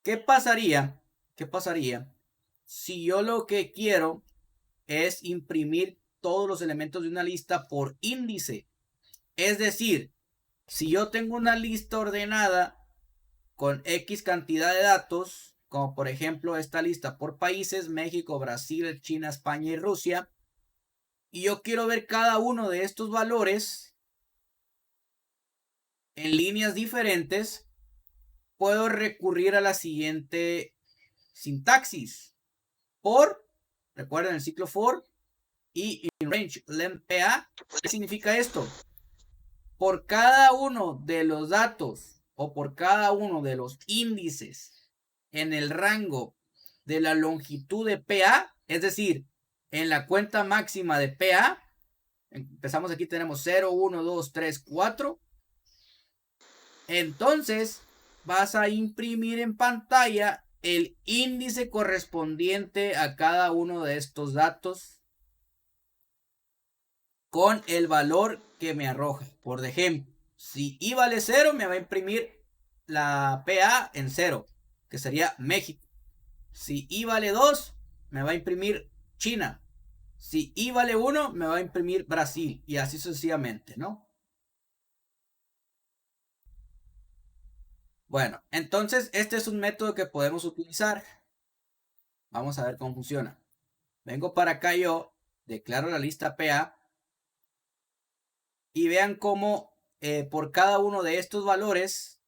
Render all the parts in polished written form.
¿Qué pasaría si yo lo que quiero es imprimir todos los elementos de una lista por índice? Es decir, si yo tengo una lista ordenada con X cantidad de datos, como por ejemplo esta lista por países, México, Brasil, China, España y Rusia, y yo quiero ver cada uno de estos valores en líneas diferentes, puedo recurrir a la siguiente sintaxis. Recuerden el ciclo for y in range len PA. ¿Qué significa esto? Por cada uno de los datos o por cada uno de los índices en el rango de la longitud de PA, es decir, en la cuenta máxima de PA, empezamos aquí, tenemos 0, 1, 2, 3, 4. Entonces vas a imprimir en pantalla el índice correspondiente a cada uno de estos datos con el valor que me arroja. Por ejemplo, si I vale 0, me va a imprimir la PA en 0, que sería México. Si I vale 2, me va a imprimir China. Si I vale 1, me va a imprimir Brasil. Y así sucesivamente, ¿no? Bueno, entonces este es un método que podemos utilizar. Vamos a ver cómo funciona. Vengo para acá yo, declaro la lista PA y vean cómo por cada uno de estos valores,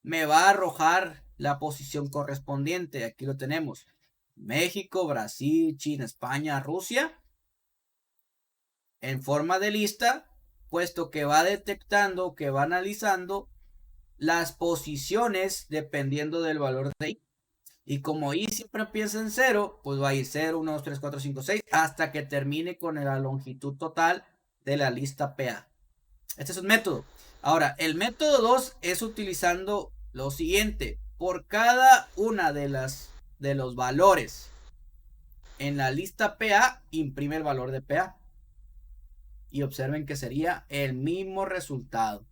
me va a arrojar la posición correspondiente. Aquí lo tenemos. México, Brasil, China, España, Rusia. En forma de lista, puesto que va detectando, que va analizando las posiciones dependiendo del valor de I. Y como I siempre empieza en 0, pues va a ir 0, 1, 2, 3, 4, 5, 6, hasta que termine con la longitud total de la lista PA. Este es un método. Ahora, el método 2 es utilizando lo siguiente. Por cada una de los valores en la lista PA, imprime el valor de PA. Y observen que sería el mismo resultado.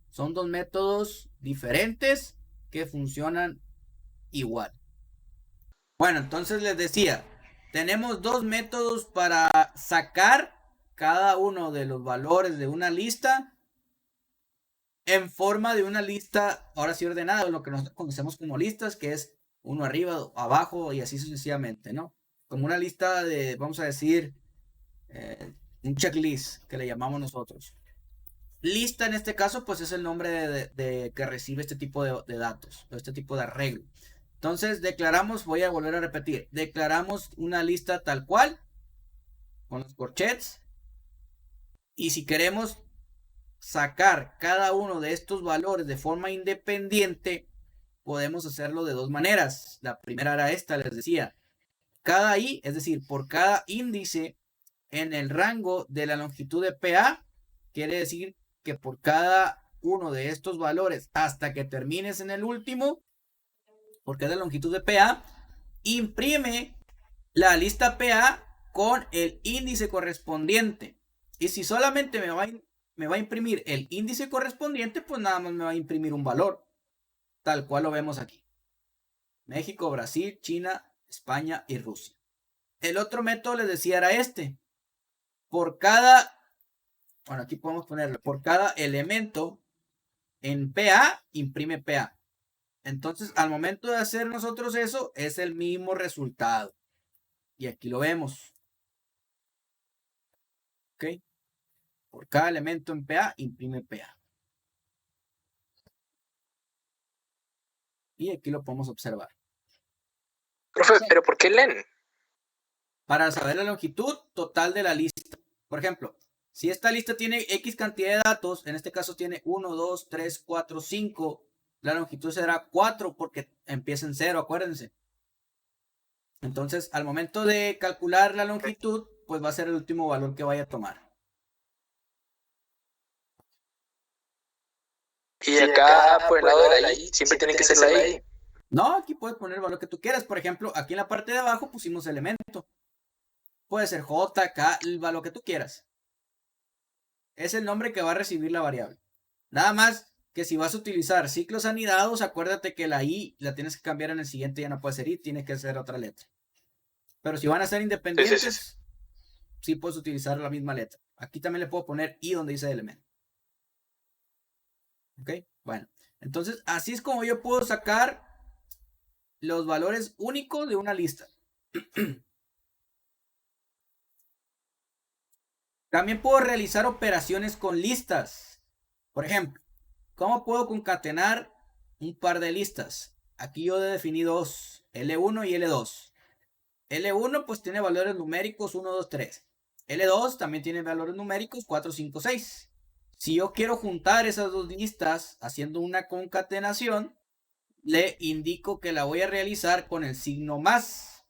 Son dos métodos diferentes que funcionan igual. Bueno, entonces les decía, tenemos dos métodos para sacar cada uno de los valores de una lista en forma de una lista, ahora sí ordenada, lo que nosotros conocemos como listas, que es uno arriba, abajo y así sucesivamente, ¿no? Como una lista de, vamos a decir, un checklist que le llamamos nosotros. Lista en este caso, pues es el nombre de que recibe este tipo de datos, este tipo de arreglo. Entonces declaramos, voy a volver a repetir, declaramos una lista tal cual, con los corchets, y si queremos sacar cada uno de estos valores de forma independiente, podemos hacerlo de dos maneras. La primera era esta, les decía, cada I, es decir, por cada índice en el rango de la longitud de PA, quiere decir que por cada uno de estos valores hasta que termines en el último, porque es la longitud de PA, imprime la lista PA con el índice correspondiente. Y si solamente me va a imprimir el índice correspondiente, pues nada más me va a imprimir un valor, tal cual lo vemos aquí. México, Brasil, China, España y Rusia. El otro método les decía era este. Por cada, bueno, aquí podemos ponerlo, por cada elemento en PA, imprime PA. Entonces, al momento de hacer nosotros eso, es el mismo resultado. Y aquí lo vemos. ¿Ok? Por cada elemento en PA, imprime PA. Y aquí lo podemos observar. Profe, ¿pero por qué len? Para saber la longitud total de la lista. Por ejemplo, si esta lista tiene X cantidad de datos, en este caso tiene 1, 2, 3, 4, 5, la longitud será 4 porque empieza en 0, acuérdense. Entonces, al momento de calcular la longitud, pues va a ser el último valor que vaya a tomar. Y acá, por el lado de la I, siempre tiene que ser la I. No, aquí puedes poner el valor que tú quieras. Por ejemplo, aquí en la parte de abajo pusimos elemento. Puede ser J, K, el valor que tú quieras. Es el nombre que va a recibir la variable. Nada más, que si vas a utilizar ciclos anidados, acuérdate que la I la tienes que cambiar en el siguiente, ya no puede ser I, tiene que ser otra letra. Pero si van a ser independientes, sí puedes utilizar la misma letra. Aquí también le puedo poner I donde dice elemento. ¿Ok? Bueno, entonces así es como yo puedo sacar los valores únicos de una lista. También puedo realizar operaciones con listas. Por ejemplo, ¿cómo puedo concatenar un par de listas? Aquí yo he definido dos, L1 y L2. L1 pues tiene valores numéricos 1, 2, 3. L2 también tiene valores numéricos 4, 5, 6. Si yo quiero juntar esas dos listas haciendo una concatenación, le indico que la voy a realizar con el signo más.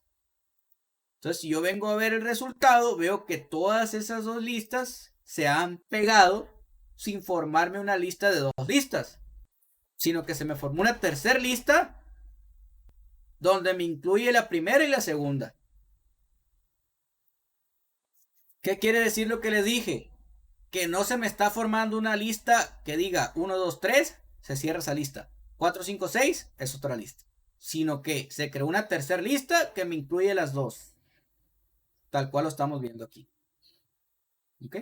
Entonces, si yo vengo a ver el resultado, veo que todas esas dos listas se han pegado sin formarme una lista de dos listas, sino que se me formó una tercera lista donde me incluye la primera y la segunda. ¿Qué quiere decir lo que les dije? Que no se me está formando una lista que diga 1, 2, 3, se cierra esa lista. 4, 5, 6 es otra lista. Sino que se creó una tercera lista que me incluye las dos. Tal cual lo estamos viendo aquí. ¿Ok?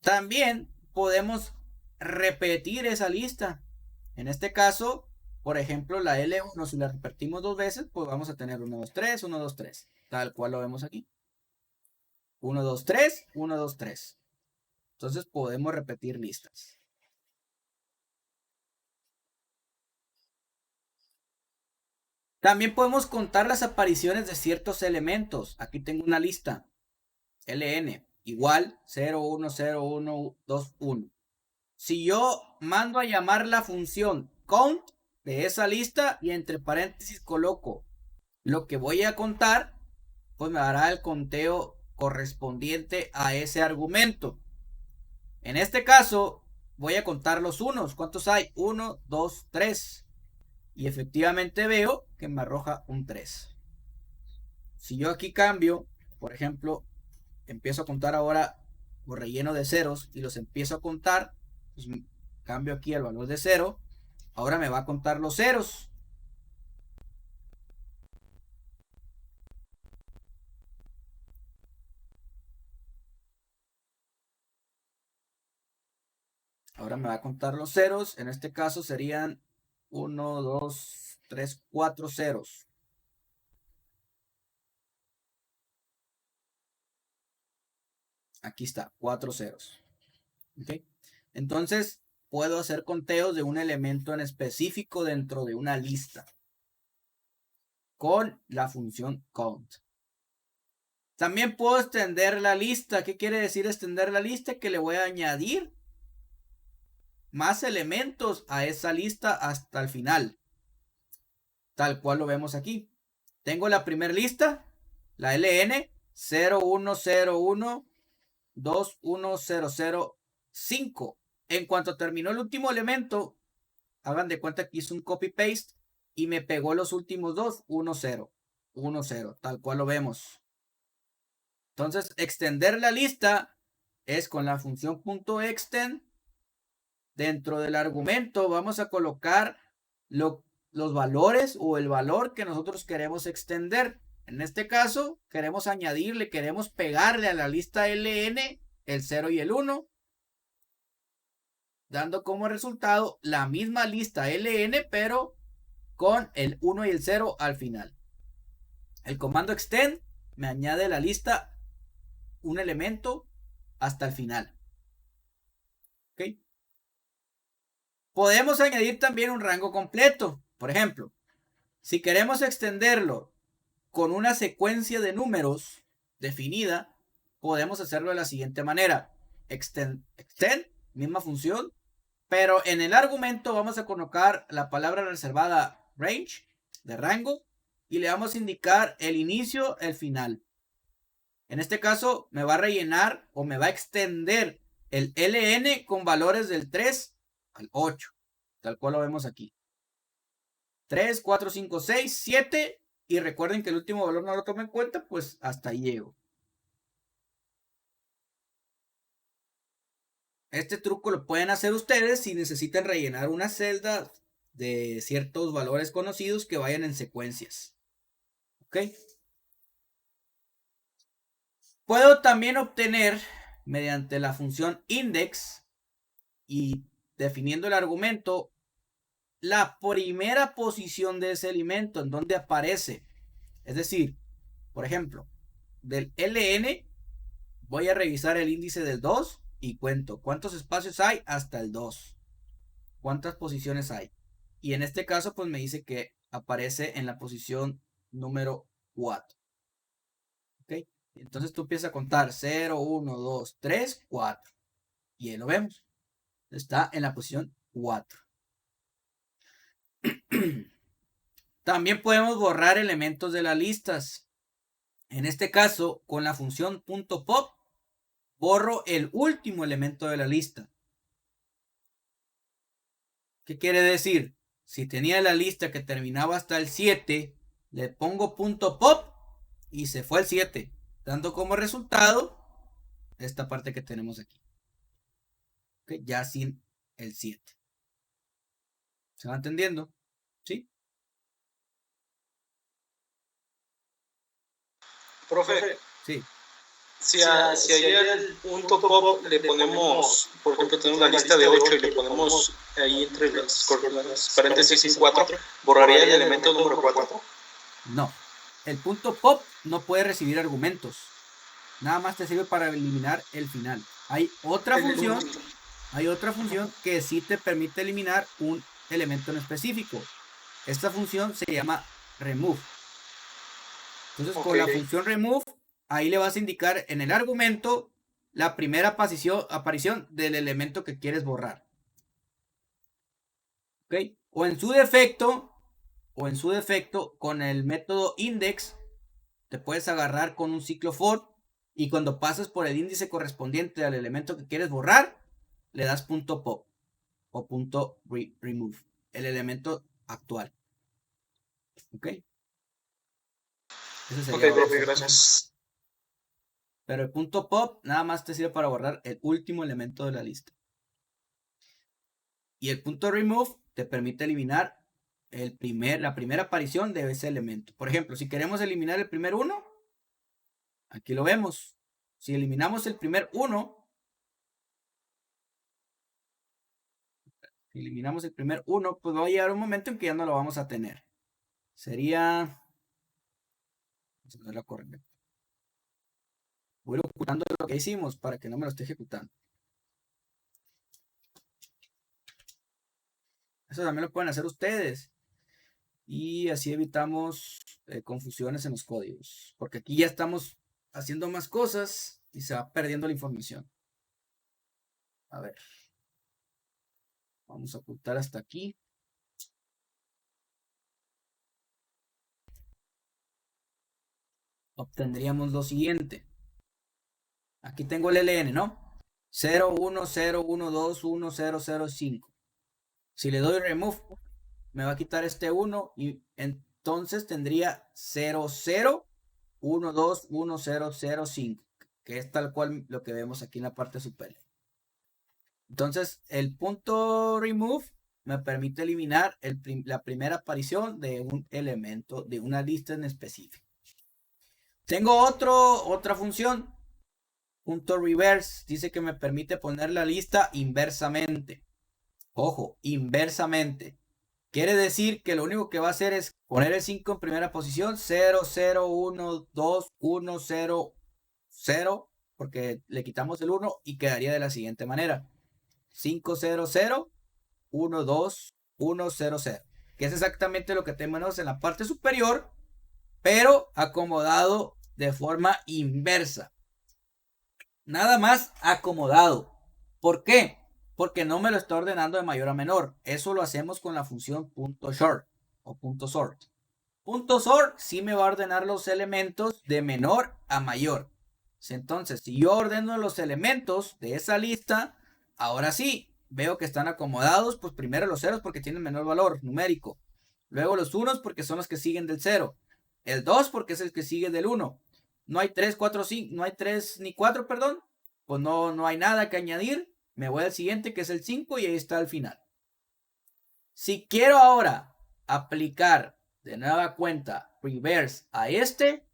También podemos repetir esa lista. En este caso, por ejemplo, la L1, si la repetimos dos veces, pues vamos a tener 1, 2, 3, 1, 2, 3. Tal cual lo vemos aquí. 1, 2, 3, 1, 2, 3. Entonces podemos repetir listas. También podemos contar las apariciones de ciertos elementos. Aquí tengo una lista. LN igual 0, 1, 0, 1, 2, 1. Si yo mando a llamar la función count de esa lista y entre paréntesis coloco lo que voy a contar, pues me dará el conteo correspondiente a ese argumento. En este caso, voy a contar los unos. ¿Cuántos hay? 1, 2, 3. Y efectivamente veo que me arroja un 3. Si yo aquí cambio, por ejemplo, empiezo a contar ahora por relleno de ceros y los empiezo a contar, pues cambio aquí el valor de 0. Ahora me va a contar los ceros. Ahora me va a contar los ceros. En este caso serían 1, 2, 3, 4 ceros. Aquí está, 4 ceros. ¿Okay? Entonces, puedo hacer conteos de un elemento en específico dentro de una lista con la función count. También puedo extender la lista. ¿Qué quiere decir extender la lista? Que le voy a añadir más elementos a esa lista hasta el final. Tal cual lo vemos aquí. Tengo la primera lista, la LN 0101 21005. En cuanto terminó el último elemento, hagan de cuenta que hizo un copy paste y me pegó los últimos dos, 10, 10, tal cual lo vemos. Entonces, extender la lista es con la función .extend. Dentro del argumento vamos a colocar los valores o el valor que nosotros queremos extender. En este caso, queremos añadirle, queremos pegarle a la lista LN el 0 y el 1, dando como resultado la misma lista LN, pero con el 1 y el 0 al final. El comando extend me añade la lista un elemento hasta el final. ¿Ok? Podemos añadir también un rango completo. Por ejemplo, si queremos extenderlo con una secuencia de números definida, podemos hacerlo de la siguiente manera. Extend, misma función, pero en el argumento vamos a colocar la palabra reservada range, de rango, y le vamos a indicar el inicio, el final. En este caso me va a rellenar o me va a extender el LN con valores del 3 al 8, tal cual lo vemos aquí. 3, 4, 5, 6, 7, y recuerden que el último valor no lo tomo en cuenta, pues hasta ahí llego. Este truco lo pueden hacer ustedes si necesitan rellenar una celda de ciertos valores conocidos que vayan en secuencias. ¿Ok? Puedo también obtener, mediante la función index y definiendo el argumento, la primera posición de ese elemento en donde aparece. Es decir, por ejemplo, del LN voy a revisar el índice del 2 y cuento cuántos espacios hay hasta el 2. Cuántas posiciones hay. Y en este caso, pues me dice que aparece en la posición número 4. ¿Ok? Entonces tú empiezas a contar 0, 1, 2, 3, 4. Y ahí lo vemos. Está en la posición 4. También podemos borrar elementos de las listas. En este caso, con la función .pop, borro el último elemento de la lista. ¿Qué quiere decir? Si tenía la lista que terminaba hasta el 7, le pongo .pop y se fue el 7, dando como resultado esta parte que tenemos aquí. ¿Okay? Ya sin el 7. ¿Se va entendiendo? ¿Sí? Profe, Sí. si allá el punto pop le ponemos, por ejemplo, tenemos la lista de 8 y le ponemos ahí entre las paréntesis 4, ¿borraría el elemento número 4? No. El .pop no puede recibir argumentos. Nada más te sirve para eliminar el final. Hay otra función que sí te permite eliminar un elemento en específico. Esta función se llama remove. Entonces, con la función remove, ahí le vas a indicar en el argumento la primera aparición del elemento que quieres borrar. ¿Ok? O en su defecto, con el método index, te puedes agarrar con un ciclo for y cuando pasas por el índice correspondiente al elemento que quieres borrar, le das .pop o .remove, el elemento actual. ¿Ok? Ese sería profe, gracias. Pero el .pop nada más te sirve para borrar el último elemento de la lista. Y el .remove te permite eliminar la primera aparición de ese elemento. Por ejemplo, si queremos eliminar el primer 1, aquí lo vemos. Si eliminamos el primer 1, pues va a llegar un momento en que ya no lo vamos a tener. Sería... Vamos a ver la correcta. Voy ocultando lo que hicimos para que no me lo esté ejecutando. Eso también lo pueden hacer ustedes. Y así evitamos confusiones en los códigos. Porque aquí ya estamos haciendo más cosas y se va perdiendo la información. A ver. Vamos a ocultar hasta aquí. Obtendríamos lo siguiente. Aquí tengo el LN, ¿no? 0, 1, 0, 1, 2, 1, 0, 0, 5. Si le doy remove, me va a quitar este 1 y entonces tendría 0, 0, 1, 2, 1, 0, 0, 5, que es tal cual lo que vemos aquí en la parte superior. Entonces, el punto remove me permite eliminar la primera aparición de un elemento, de una lista en específico. Tengo otra función, punto reverse, dice que me permite poner la lista inversamente. Ojo, inversamente. Quiere decir que lo único que va a hacer es poner el 5 en primera posición, 0, 0, 1, 2, 1, 0, 0, porque le quitamos el 1 y quedaría de la siguiente manera. 5, 0, 0, 1, 2, 1, 0, 0. Que es exactamente lo que tenemos en la parte superior, pero acomodado de forma inversa. Nada más acomodado. ¿Por qué? Porque no me lo está ordenando de mayor a menor. Eso lo hacemos con la función .short o .sort. .sort sí me va a ordenar los elementos de menor a mayor. Entonces, si yo ordeno los elementos de esa lista, ahora sí, veo que están acomodados, pues primero los ceros porque tienen menor valor numérico. Luego los unos porque son los que siguen del 0. El 2 porque es el que sigue del 1. No hay 3, 4, 5, no hay 3 ni 4, perdón. Pues no hay nada que añadir. me voy al siguiente que es el 5 y ahí está al final. Si quiero ahora aplicar de nueva cuenta reverse a este,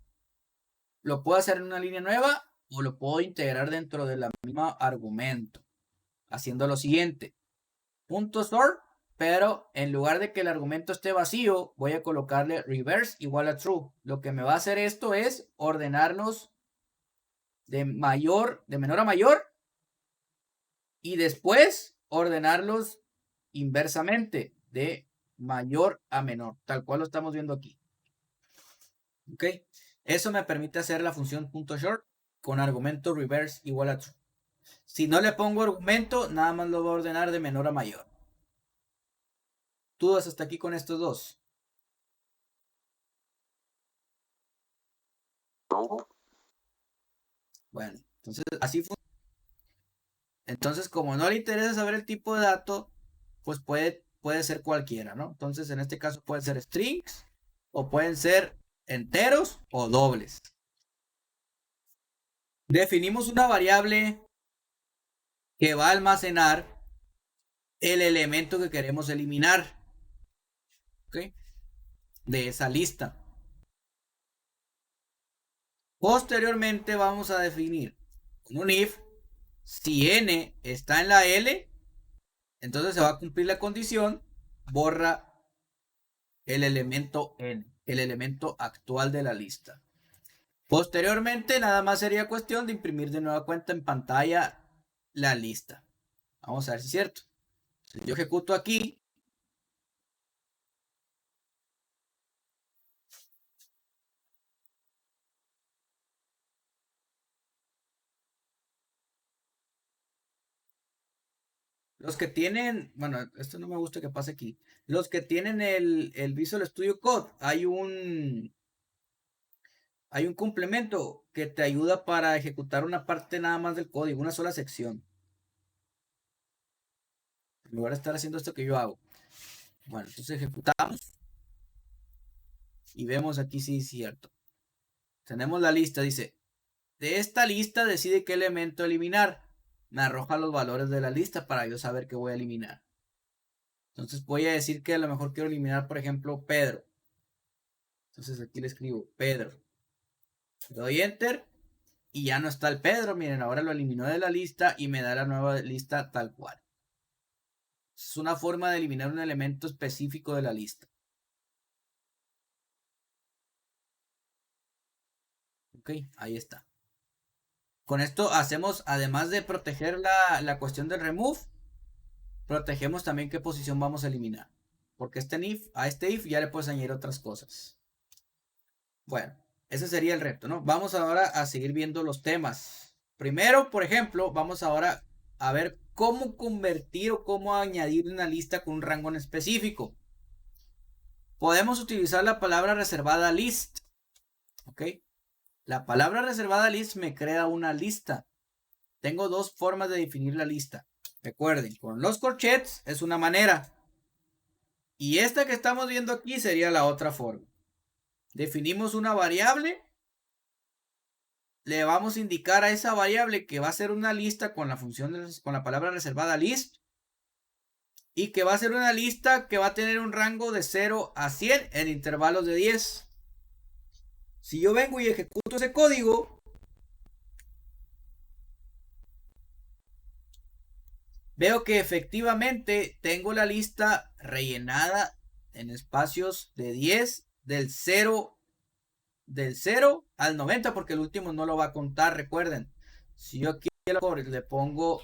lo puedo hacer en una línea nueva o lo puedo integrar dentro de la misma argumento, haciendo lo siguiente: punto sort, pero en lugar de que el argumento esté vacío, voy a colocarle reverse igual a true. Lo que me va a hacer esto es ordenarnos de menor a mayor y después ordenarlos inversamente de mayor a menor, tal cual lo estamos viendo aquí. Ok, eso me permite hacer la función .short con argumento reverse igual a true. Si no le pongo argumento, nada más lo va a ordenar de menor a mayor. ¿Dudas hasta aquí con estos dos? Bueno, entonces así funciona. Entonces, como no le interesa saber el tipo de dato, pues puede ser cualquiera, ¿no? Entonces, en este caso pueden ser strings o pueden ser enteros o dobles. Definimos una variable que va a almacenar el elemento que queremos eliminar, ¿ok? De esa lista. Posteriormente vamos a definir con un if, si n está en la L, entonces se va a cumplir la condición, borra el elemento n, el elemento actual de la lista. Posteriormente, nada más sería cuestión de imprimir de nueva cuenta en pantalla la lista. Vamos a ver si es cierto. Si yo ejecuto aquí, los que tienen, bueno, esto no me gusta que pase aquí. Los que tienen el Visual Studio Code, hay un complemento que te ayuda para ejecutar una parte nada más del código, una sola sección. En lugar de estar haciendo esto que yo hago. Bueno, entonces ejecutamos. Y vemos aquí si es cierto. Tenemos la lista, dice, de esta lista decide qué elemento eliminar. Me arroja los valores de la lista para yo saber qué voy a eliminar. Entonces voy a decir que a lo mejor quiero eliminar, por ejemplo, Pedro. Entonces aquí le escribo Pedro. Le doy enter y ya no está el Pedro. Miren, ahora lo eliminó de la lista y me da la nueva lista tal cual. Es una forma de eliminar un elemento específico de la lista. Ok, ahí está. Con esto hacemos, además de proteger la cuestión del remove, protegemos también qué posición vamos a eliminar. Porque a este if ya le puedes añadir otras cosas. Bueno, ese sería el reto, ¿no? Vamos ahora a seguir viendo los temas. Primero, por ejemplo, vamos ahora a ver cómo convertir o cómo añadir una lista con un rango en específico. Podemos utilizar la palabra reservada list. ¿Ok? La palabra reservada list me crea una lista. Tengo dos formas de definir la lista. Recuerden, con los corchets es una manera. Y esta que estamos viendo aquí sería la otra forma. Definimos una variable. Le vamos a indicar a esa variable que va a ser una lista con la función con la palabra reservada list. Y que va a ser una lista que va a tener un rango de 0 a 100 en intervalos de 10. Si yo vengo y ejecuto ese código, veo que efectivamente tengo la lista rellenada en espacios de 10 del 0 al 90, porque el último no lo va a contar. Recuerden, si yo aquí le pongo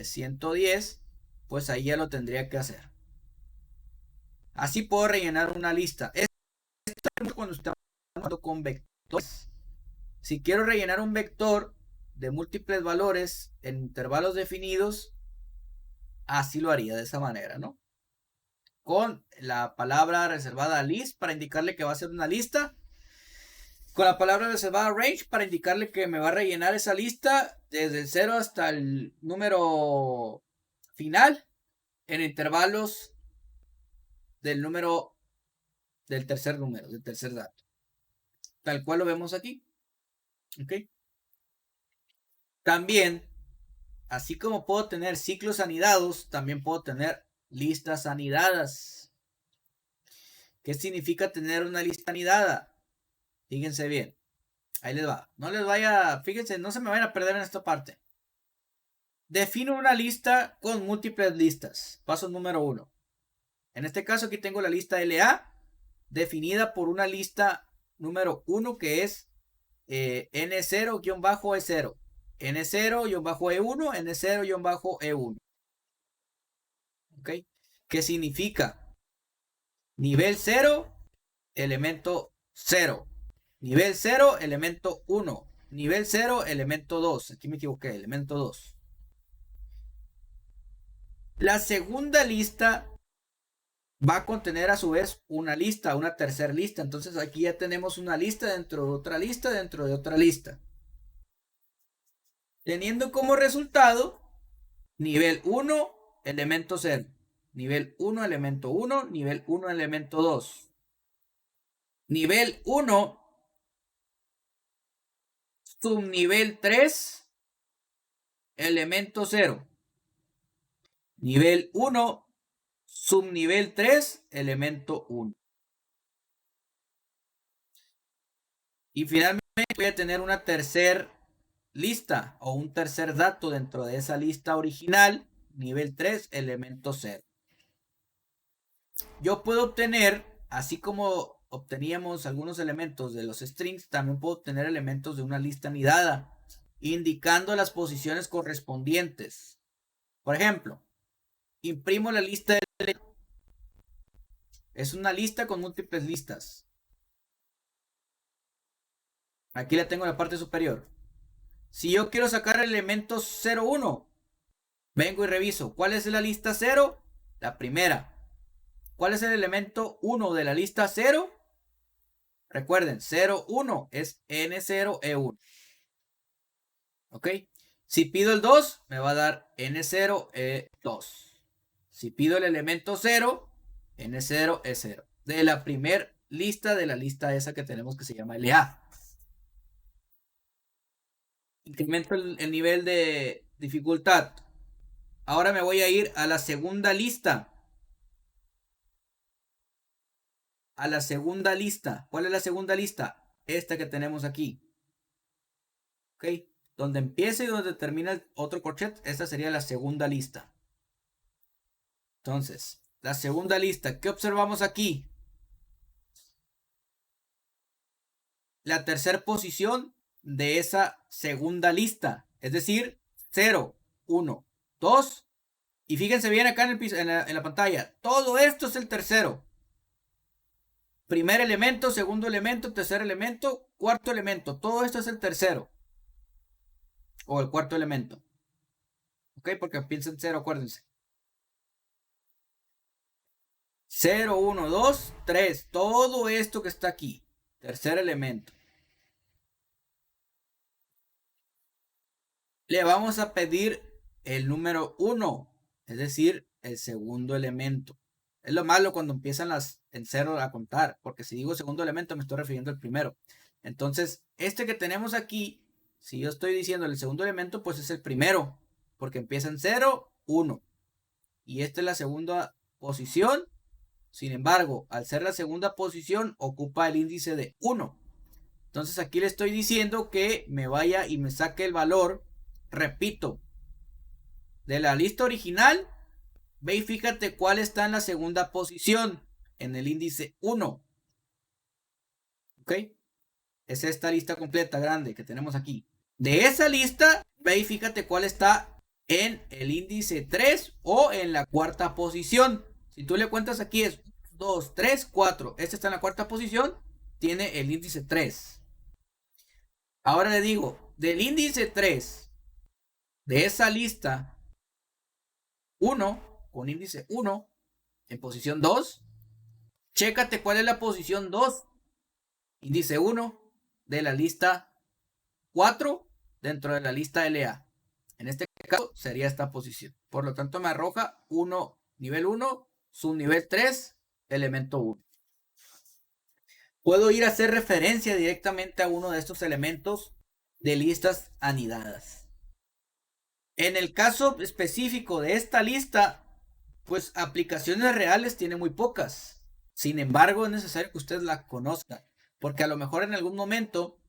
110, pues ahí ya lo tendría que hacer. Así puedo rellenar una lista. Esto es cuando estamos trabajando con vectores. Si quiero rellenar un vector de múltiples valores en intervalos definidos, así lo haría de esa manera, ¿no? Con la palabra reservada list para indicarle que va a ser una lista. Con la palabra reservada range para indicarle que me va a rellenar esa lista desde el 0 hasta el número final en intervalos del tercer número, del tercer dato. Tal cual lo vemos aquí. ¿Ok? También así como puedo tener ciclos anidados, también puedo tener listas anidadas. ¿Qué significa tener una lista anidada? Fíjense bien. Ahí les va. No les vaya, fíjense, no se me vayan a perder en esta parte. Defino una lista con múltiples listas. Paso número 1. En este caso aquí tengo la lista LA definida por una lista número 1 que es N0-E0. N0-E1, N0-E1. ¿Ok? ¿Qué significa? Nivel 0, elemento 0. Nivel 0, elemento 1. Nivel 0, elemento 2. Aquí me equivoqué, elemento 2. La segunda lista va a contener a su vez una lista, una tercera lista. Entonces aquí ya tenemos una lista dentro de otra lista, dentro de otra lista. Teniendo como resultado nivel 1, elemento 0. Nivel 1, elemento 1. Nivel 1, elemento 2. Nivel 1, subnivel 3, elemento 0. Nivel 1, subnivel 3, elemento 1. Y finalmente voy a tener una tercera lista o un tercer dato dentro de esa lista original, nivel 3, elemento 0. Yo puedo obtener, así como obteníamos algunos elementos de los strings, también puedo obtener elementos de una lista anidada, indicando las posiciones correspondientes. Por ejemplo, imprimo la lista de... Es una lista con múltiples listas. Aquí la tengo en la parte superior. Si yo quiero sacar el elemento 01, vengo y reviso. ¿Cuál es la lista 0? La primera. ¿Cuál es el elemento 1 de la lista 0? Recuerden, 01 es N0E1. ¿Ok? Si pido el 2, me va a dar N0E2. Si pido el elemento 0, N0E0. De la primera lista, de la lista esa que tenemos que se llama LA. Incremento el nivel de dificultad. Ahora me voy a ir a la segunda lista. A la segunda lista. ¿Cuál es la segunda lista? Esta que tenemos aquí. ¿Ok? Donde empieza y donde termina el otro corchet, esta sería la segunda lista. Entonces, la segunda lista. ¿Qué observamos aquí? La tercera posición de esa segunda lista. Es decir, 0, 1, 2. Y fíjense bien acá en la pantalla. Todo esto es el tercero. Primer elemento, segundo elemento, tercer elemento, cuarto elemento. Todo esto es el tercero. O el cuarto elemento. ¿Ok? Porque piensen en 0, acuérdense. 0, 1, 2, 3. Todo esto que está aquí. Tercer elemento. Le vamos a pedir el número 1. Es decir, el segundo elemento. Es lo malo cuando empiezan en 0 a contar. Porque si digo segundo elemento me estoy refiriendo al primero. Entonces, este que tenemos aquí, si yo estoy diciendo el segundo elemento, pues es el primero. Porque empieza en 0, 1. Y esta es la segunda posición. Sin embargo, al ser la segunda posición, ocupa el índice de 1. Entonces aquí le estoy diciendo que me vaya y me saque el valor, repito, de la lista original. Ve y fíjate cuál está en la segunda posición, en el índice 1. ¿Ok? Es esta lista completa, grande, que tenemos aquí. De esa lista, ve y fíjate cuál está en el índice 3 o en la cuarta posición. Si tú le cuentas aquí es 2, 3, 4. Este está en la cuarta posición, tiene el índice 3. Ahora le digo, del índice 3, de esa lista 1, con índice 1, en posición 2, chécate cuál es la posición 2, índice 1, de la lista 4, dentro de la lista LA. En este caso sería esta posición. Por lo tanto me arroja 1, nivel 1, subnivel 3, elemento 1. Puedo ir a hacer referencia directamente a uno de estos elementos de listas anidadas. En el caso específico de esta lista, pues aplicaciones reales tiene muy pocas. Sin embargo, es necesario que ustedes la conozcan, porque a lo mejor en algún momento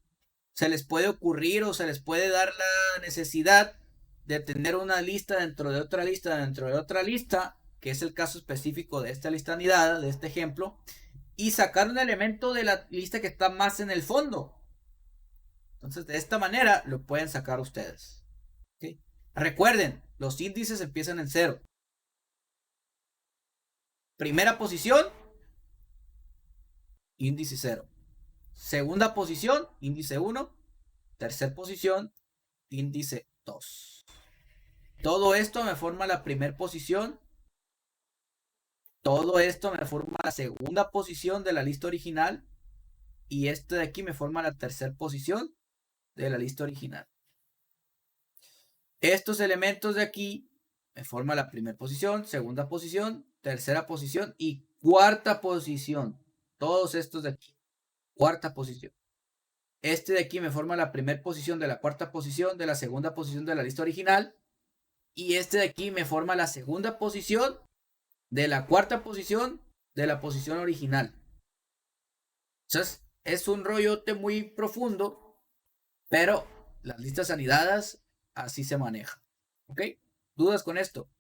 se les puede ocurrir o se les puede dar la necesidad de tener una lista dentro de otra lista dentro de otra lista, que es el caso específico de esta lista anidada, de este ejemplo, y sacar un elemento de la lista que está más en el fondo. Entonces, de esta manera lo pueden sacar ustedes. ¿Okay? Recuerden, los índices empiezan en 0. Primera posición, índice 0. Segunda posición, índice 1. Tercera posición, índice 2. Todo esto me forma la primera posición. Todo esto me forma la segunda posición de la lista original. Y este de aquí me forma la tercera posición de la lista original. Estos elementos de aquí me forman la primera posición, segunda posición, tercera posición y cuarta posición. Todos estos de aquí. Cuarta posición. Este de aquí me forma la primera posición de la cuarta posición de la segunda posición de la lista original. Y este de aquí me forma la segunda posición de la cuarta posición de la posición original. Entonces, es un rollote muy profundo, pero las listas anidadas así se manejan. ¿Ok? ¿Dudas con esto?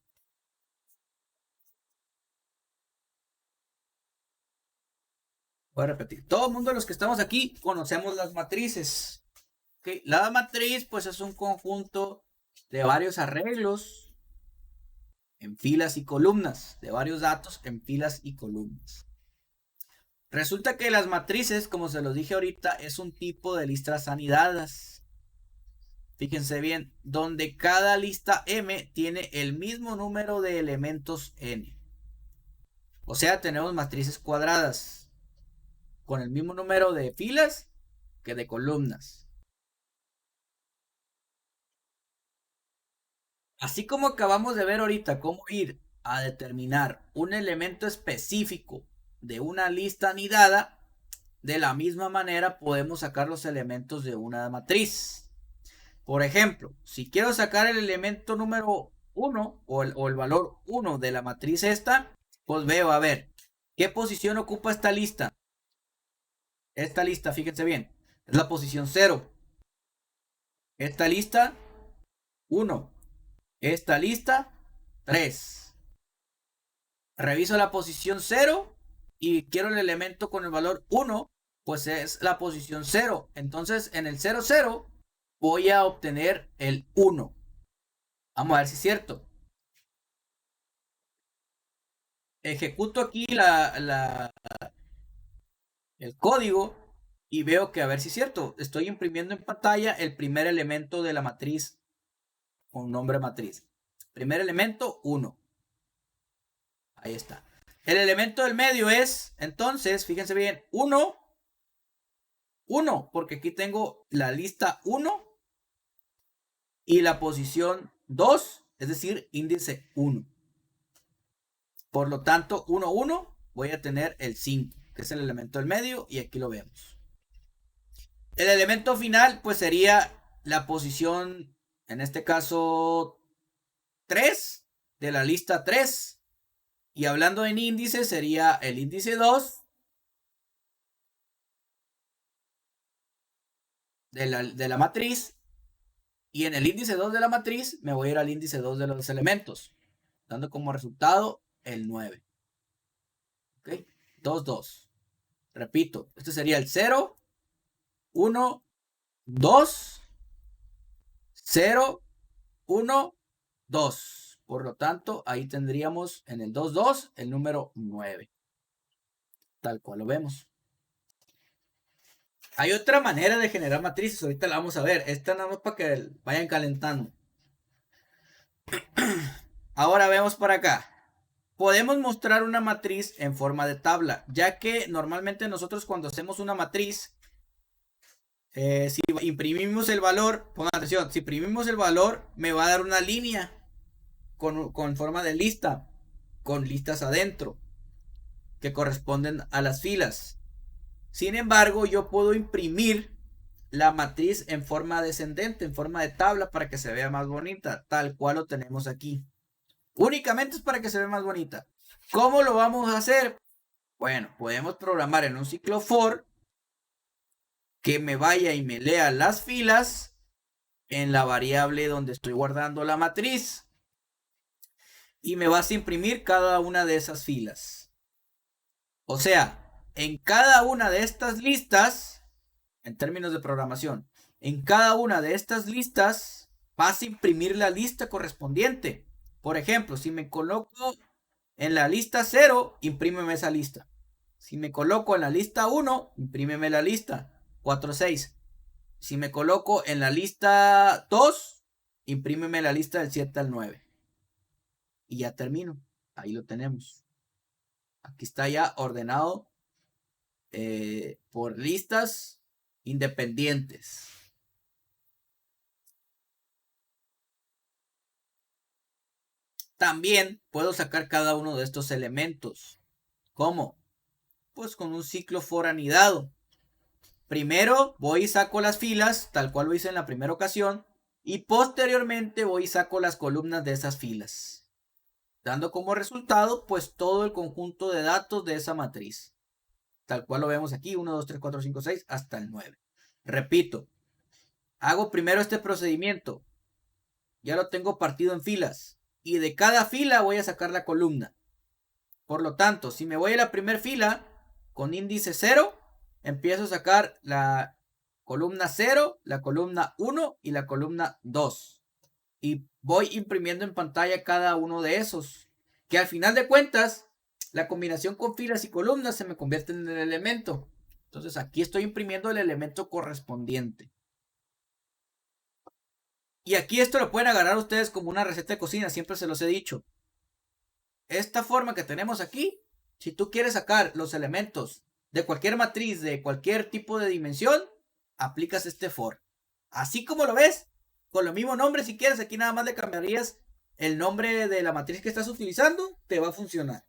Voy a repetir. Todo el mundo, los que estamos aquí, conocemos las matrices. ¿Okay? La matriz, pues, es un conjunto de varios arreglos en filas y columnas, de varios datos en filas y columnas. Resulta que las matrices, como se los dije ahorita, es un tipo de listas anidadas. Fíjense bien, donde cada lista M tiene el mismo número de elementos N. O sea, tenemos matrices cuadradas con el mismo número de filas que de columnas. Así como acabamos de ver ahorita cómo ir a determinar un elemento específico de una lista anidada, de la misma manera podemos sacar los elementos de una matriz. Por ejemplo, si quiero sacar el elemento número 1 o el valor 1 de la matriz esta, pues veo, a ver, ¿qué posición ocupa esta lista? Esta lista, fíjense bien, es la posición 0. Esta lista, 1. Esta lista, 3. Reviso la posición 0 y quiero el elemento con el valor 1, pues es la posición 0. Entonces, en el 0, 0 voy a obtener el 1. Vamos a ver si es cierto. Ejecuto aquí el código y veo que, a ver si es cierto, estoy imprimiendo en pantalla el primer elemento de la matriz con nombre matriz. Primer elemento, 1. Ahí está. El elemento del medio es, entonces, fíjense bien, 1, 1, porque aquí tengo la lista 1 y la posición 2, es decir, índice 1. Por lo tanto, 1, 1, voy a tener el 5, que es el elemento del medio, y aquí lo vemos. El elemento final, pues sería la posición, en este caso, 3, de la lista 3. Y hablando en índice, sería el índice 2 de la matriz. Y en el índice 2 de la matriz me voy a ir al índice 2 de los elementos, dando como resultado el 9. ¿Ok? 2, 2. Repito, este sería el 0, 1, 2, 0, 1, 2. Por lo tanto, ahí tendríamos en el 2, 2 el número 9. Tal cual lo vemos. Hay otra manera de generar matrices, ahorita la vamos a ver. Esta nada más para que vayan calentando. Ahora vemos para acá. Podemos mostrar una matriz en forma de tabla, ya que normalmente nosotros cuando hacemos una matriz, si imprimimos el valor, pongan atención, si imprimimos el valor me va a dar una línea con forma de lista, con listas adentro, que corresponden a las filas. Sin embargo, yo puedo imprimir la matriz en forma descendente, en forma de tabla, para que se vea más bonita, tal cual lo tenemos aquí. Únicamente es para que se vea más bonita. ¿Cómo lo vamos a hacer? Bueno, podemos programar en un ciclo for que me vaya y me lea las filas en la variable donde estoy guardando la matriz y me vas a imprimir cada una de esas filas. O sea, en cada una de estas listas, en términos de programación, en cada una de estas listas vas a imprimir la lista correspondiente. Por ejemplo, si me coloco en la lista 0, imprímeme esa lista. Si me coloco en la lista 1, imprímeme la lista 4, 6. Si me coloco en la lista 2, imprímeme la lista del 7 al 9. Y ya termino. Ahí lo tenemos. Aquí está ya ordenado por listas independientes. También puedo sacar cada uno de estos elementos. ¿Cómo? Pues con un ciclo for anidado. Primero voy y saco las filas, tal cual lo hice en la primera ocasión, y posteriormente voy y saco las columnas de esas filas, dando como resultado pues todo el conjunto de datos de esa matriz, tal cual lo vemos aquí, 1, 2, 3, 4, 5, 6, hasta el 9. Repito, hago primero este procedimiento, ya lo tengo partido en filas, y de cada fila voy a sacar la columna. Por lo tanto, si me voy a la primera fila con índice 0, empiezo a sacar la columna 0, la columna 1 y la columna 2. Y voy imprimiendo en pantalla cada uno de esos. Que al final de cuentas, la combinación con filas y columnas se me convierte en el elemento. Entonces aquí estoy imprimiendo el elemento correspondiente. Y aquí esto lo pueden agarrar ustedes como una receta de cocina, siempre se los he dicho. Esta forma que tenemos aquí, si tú quieres sacar los elementos de cualquier matriz, de cualquier tipo de dimensión, aplicas este for. Así como lo ves, con el mismo nombre, si quieres, aquí nada más le cambiarías el nombre de la matriz que estás utilizando, te va a funcionar.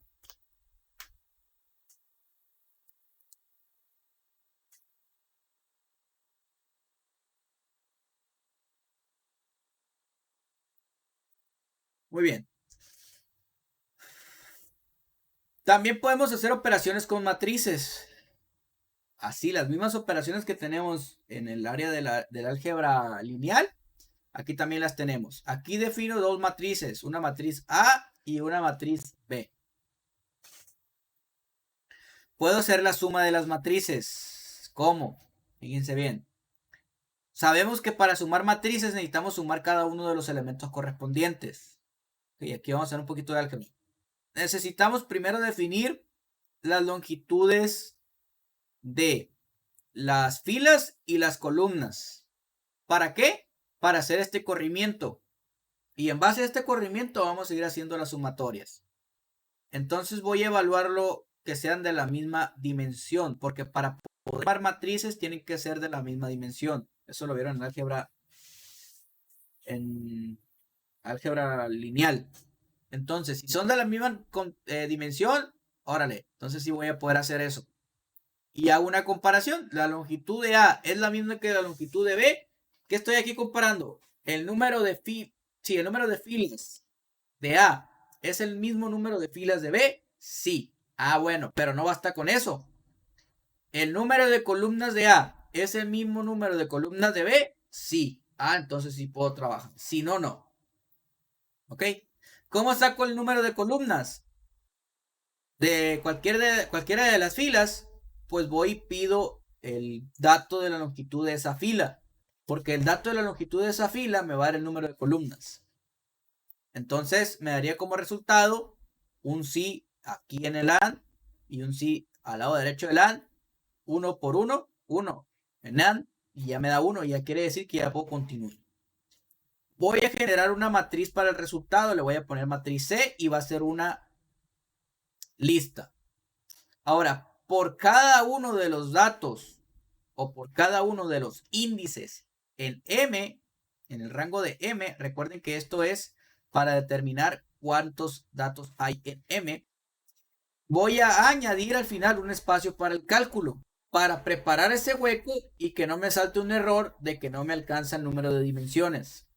Muy bien. También podemos hacer operaciones con matrices. Así, las mismas operaciones que tenemos en el área del álgebra lineal, aquí también las tenemos. Aquí defino dos matrices, una matriz A y una matriz B. Puedo hacer la suma de las matrices. ¿Cómo? Fíjense bien. Sabemos que para sumar matrices necesitamos sumar cada uno de los elementos correspondientes. Y aquí vamos a hacer un poquito de álgebra. Necesitamos primero definir las longitudes de las filas y las columnas. ¿Para qué? Para hacer este corrimiento. Y en base a este corrimiento vamos a ir haciendo las sumatorias. Entonces voy a evaluarlo que sean de la misma dimensión, porque para poder sumar matrices tienen que ser de la misma dimensión. Eso lo vieron en álgebra lineal. Entonces, si son de la misma dimensión, órale, entonces sí voy a poder hacer eso. Y hago una comparación. La longitud de A es la misma que la longitud de B. ¿Qué estoy aquí comparando? El número de filas de A es el mismo número de filas de B. Sí. Ah, bueno, pero no basta con eso. El número de columnas de A es el mismo número de columnas de B. Sí. Ah, entonces sí puedo trabajar. Si no, no. ¿Ok? ¿Cómo saco el número de columnas? De cualquiera de las filas, pues voy y pido el dato de la longitud de esa fila. Porque el dato de la longitud de esa fila me va a dar el número de columnas. Entonces me daría como resultado un sí aquí en el AND y un sí al lado derecho del AND. 1 por 1, 1 en AND y ya me da 1. Ya quiere decir que ya puedo continuar. Voy a generar una matriz para el resultado. Le voy a poner matriz C y va a ser una lista. Ahora, por cada uno de los datos o por cada uno de los índices en M, en el rango de M, recuerden que esto es para determinar cuántos datos hay en M, voy a añadir al final un espacio para el cálculo. para preparar ese hueco y que no me salte un error de que no me alcanza el número de dimensiones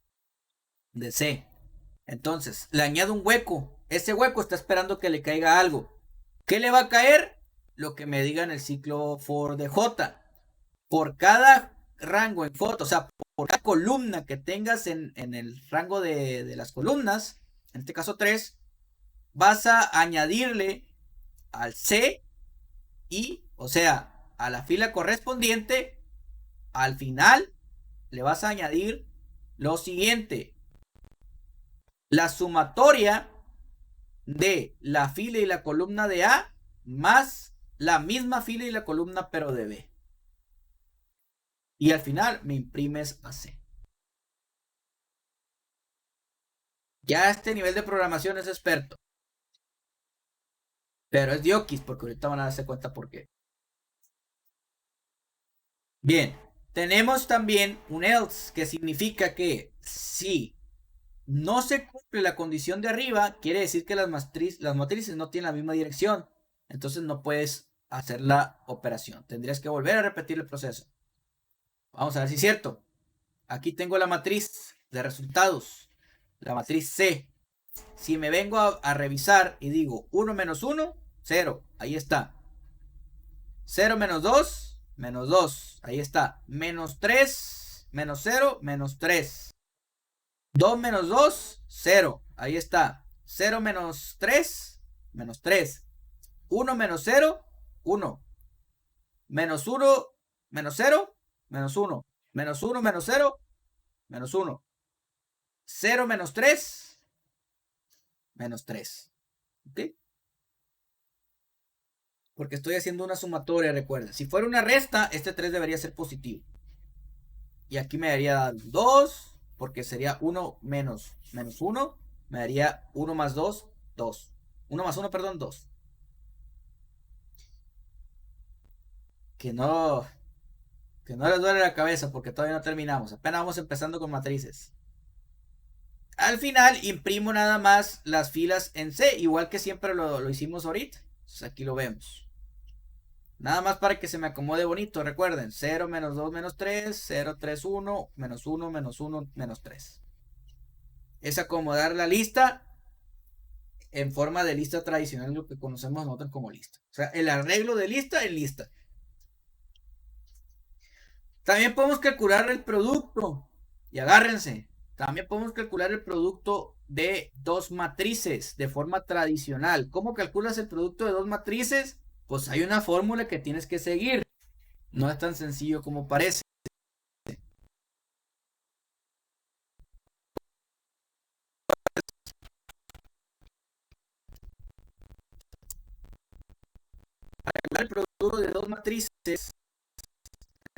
de C. Entonces, le añado un hueco. Ese hueco está esperando que le caiga algo. ¿Qué le va a caer? Lo que me diga en el ciclo for de J. Por cada rango en J, o sea, por cada columna que tengas en el rango de las columnas, en este caso 3, vas a añadirle al C y, o sea, a la fila correspondiente, al final le vas a añadir lo siguiente: la sumatoria de la fila y la columna de A más la misma fila y la columna pero de B. Y al final me imprimes a C. Ya este nivel de programación es experto. Pero es diokis, porque ahorita van a darse cuenta por qué. Bien, tenemos también un else, que significa que si no se cumple la condición de arriba, quiere decir que las matrices no tienen la misma dirección. Entonces no puedes hacer la operación. Tendrías que volver a repetir el proceso. Vamos a ver si es cierto. Aquí tengo la matriz de resultados, la matriz C. Si me vengo a revisar y digo 1 menos 1, 0, ahí está. 0 menos 2, menos 2, ahí está. Menos 3, menos 0, menos 3. 2 menos 2, 0, ahí está. 0 menos 3, menos 3. 1 menos 0, 1. Menos 1, menos 0, menos 1. Menos 1, menos 0, menos 1. 0 menos 3, menos 3. ¿Ok? Porque estoy haciendo una sumatoria, recuerda. Si fuera una resta, este 3 debería ser positivo. Y aquí me daría 2, porque sería 1 menos 1. Me daría 1 más 2, 2. 1 más 1, perdón, 2. Que no les duele la cabeza porque todavía no terminamos. Apenas vamos empezando con matrices. Al final imprimo nada más las filas en C, igual que siempre lo hicimos ahorita. Entonces aquí lo vemos. Nada más para que se me acomode bonito, recuerden. 0, menos 2, menos 3, 0, 3, 1, menos 1, menos 1, menos 3. Es acomodar la lista en forma de lista tradicional, lo que conocemos nosotros como lista. O sea, el arreglo de lista en lista. También podemos calcular el producto. Y agárrense. También podemos calcular el producto de dos matrices de forma tradicional. ¿Cómo calculas el producto de dos matrices? Pues hay una fórmula que tienes que seguir. No es tan sencillo como parece. Para calcular el producto de dos matrices,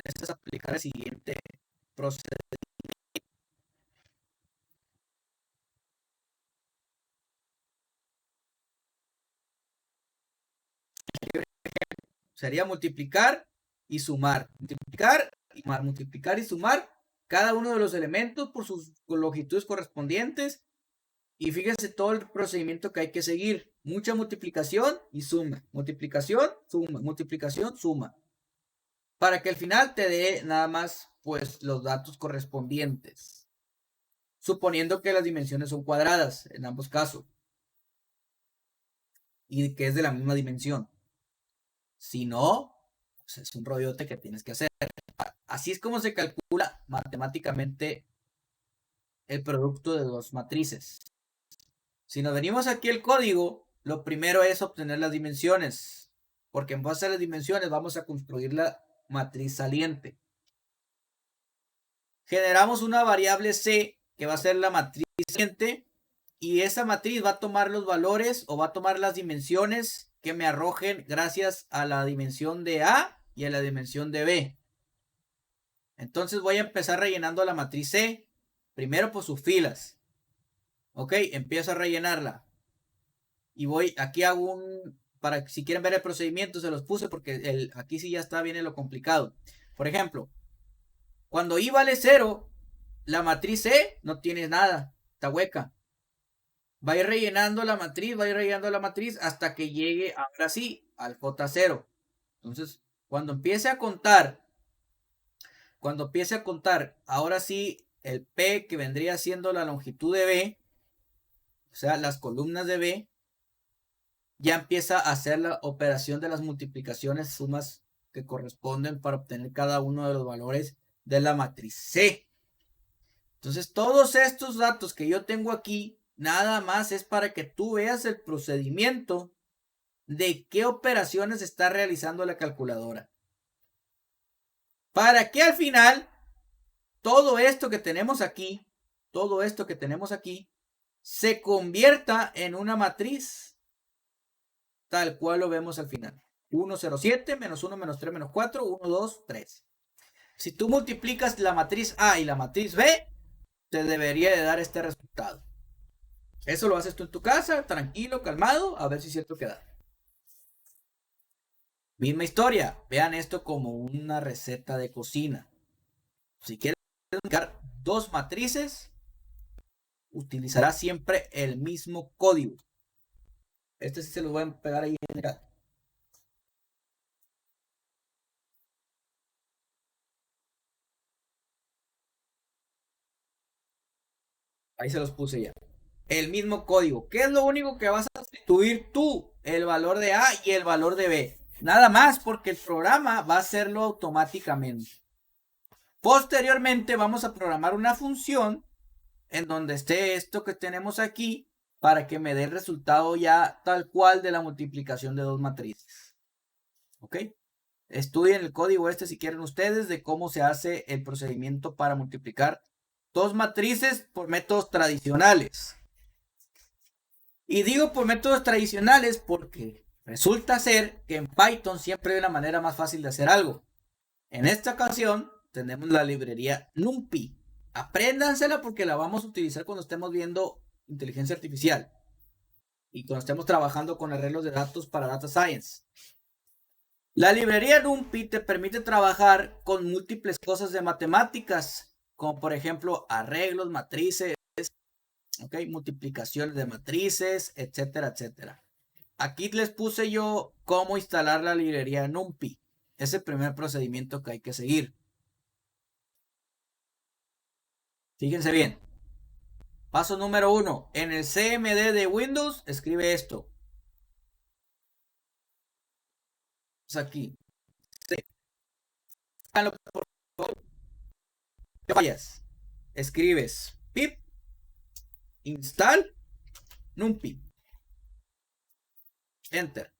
necesitas aplicar el siguiente procedimiento. Sería multiplicar y sumar. Multiplicar y sumar. Multiplicar y sumar cada uno de los elementos por sus longitudes correspondientes. Y fíjense todo el procedimiento que hay que seguir. Mucha multiplicación y suma. Multiplicación, suma. Multiplicación, suma. Para que al final te dé nada más pues los datos correspondientes. Suponiendo que las dimensiones son cuadradas en ambos casos. Y que es de la misma dimensión. Si no, pues es un rollote que tienes que hacer. Así es como se calcula matemáticamente el producto de dos matrices. Si nos venimos aquí al código, lo primero es obtener las dimensiones, porque en base a las dimensiones vamos a construir la matriz saliente. Generamos una variable C que va a ser la matriz saliente, y esa matriz va a tomar los valores o va a tomar las dimensiones que me arrojen gracias a la dimensión de A y a la dimensión de B. Entonces voy a empezar rellenando la matriz C, primero por sus filas. Ok, empiezo a rellenarla. Y voy, aquí hago para si quieren ver el procedimiento se los puse porque aquí sí ya está bien en lo complicado. Por ejemplo, cuando I vale 0, la matriz C no tiene nada, está hueca. Va a ir rellenando la matriz, hasta que llegue ahora sí al J0. Entonces Cuando empiece a contar, ahora sí, el P que vendría siendo la longitud de B, o sea, las columnas de B, ya empieza a hacer la operación de las multiplicaciones, sumas que corresponden para obtener cada uno de los valores de la matriz C. Entonces, todos estos datos que yo tengo aquí, nada más es para que tú veas el procedimiento de qué operaciones está realizando la calculadora. Para que al final, todo esto que tenemos aquí, se convierta en una matriz tal cual lo vemos al final. 1, 0, 7, menos 1, menos 3, menos 4, 1, 2, 3. Si tú multiplicas la matriz A y la matriz B, te debería de dar este resultado. Eso lo haces tú en tu casa, tranquilo, calmado, a ver si es cierto que da. Misma historia, vean esto como una receta de cocina. Si quieres multiplicar dos matrices, utilizará siempre el mismo código. Este sí se lo voy a pegar ahí en el chat. Ahí se los puse ya. El mismo código. ¿Qué es lo único que vas a sustituir tú? El valor de A y el valor de B. Nada más, porque el programa va a hacerlo automáticamente. Posteriormente vamos a programar una función en donde esté esto que tenemos aquí para que me dé el resultado ya tal cual de la multiplicación de dos matrices. ¿Ok? Estudien el código este si quieren ustedes de cómo se hace el procedimiento para multiplicar dos matrices por métodos tradicionales. Y digo por métodos tradicionales porque resulta ser que en Python siempre hay una manera más fácil de hacer algo. En esta ocasión tenemos la librería NumPy. Apréndansela porque la vamos a utilizar cuando estemos viendo inteligencia artificial y cuando estemos trabajando con arreglos de datos para Data Science. La librería NumPy te permite trabajar con múltiples cosas de matemáticas, como por ejemplo arreglos, matrices, ¿okay? Multiplicaciones de matrices, etcétera, etcétera. Aquí les puse yo cómo instalar la librería NumPy. Es el primer procedimiento que hay que seguir. Fíjense bien. Paso número 1. En el CMD de Windows, escribe esto. Es aquí. Escribes pip install NumPy. Enter.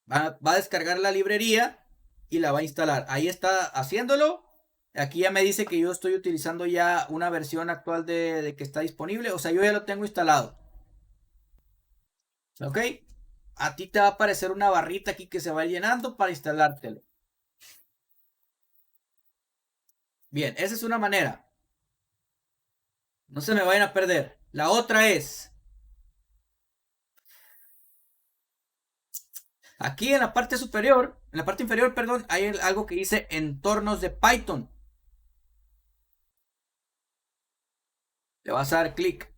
Va a descargar la librería y la va a instalar. Ahí está haciéndolo. Aquí ya me dice que yo estoy utilizando ya una versión actual de que está disponible. O sea, yo ya lo tengo instalado. ¿Ok? A ti te va a aparecer una barrita aquí que se va llenando para instalártelo. Bien, esa es una manera. No se me vayan a perder. La otra es... Aquí en la parte superior, en la parte inferior, perdón, hay algo que dice entornos de Python. Le vas a dar clic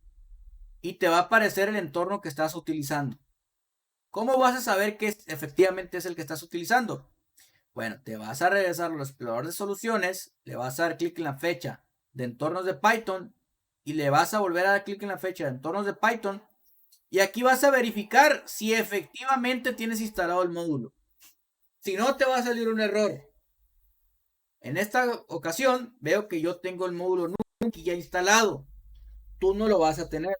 y te va a aparecer el entorno que estás utilizando. ¿Cómo vas a saber que efectivamente es el que estás utilizando? Bueno, te vas a regresar al explorador de soluciones, le vas a dar clic en la fecha de entornos de Python y le vas a volver a dar clic en la fecha de entornos de Python y aquí vas a verificar si efectivamente tienes instalado el módulo. Si no, te va a salir un error. En esta ocasión veo que yo tengo el módulo NumPy ya instalado. Tú no lo vas a tener.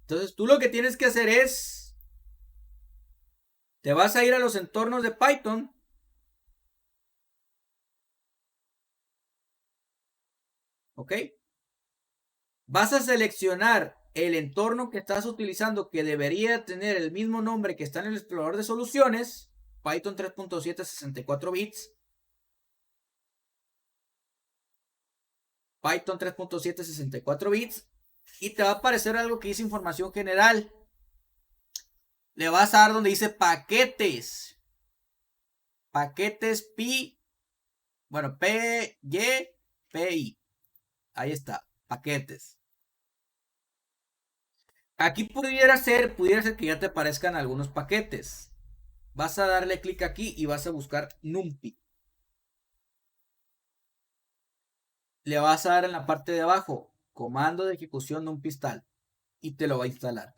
Entonces tú lo que tienes que hacer es, te vas a ir a los entornos de Python. ¿Ok? Vas a seleccionar el entorno que estás utilizando que debería tener el mismo nombre que está en el explorador de soluciones, Python 3.7 64 bits. Python 3.7 64 bits y te va a aparecer algo que dice información general. Le vas a dar donde dice paquetes. Paquetes pi. Bueno, P, Y, P, I. Ahí está, paquetes. Aquí pudiera ser que ya te aparezcan algunos paquetes. vas a darle clic aquí y vas a buscar NumPy. Le vas a dar en la parte de abajo, comando de ejecución NumPy install, y te lo va a instalar.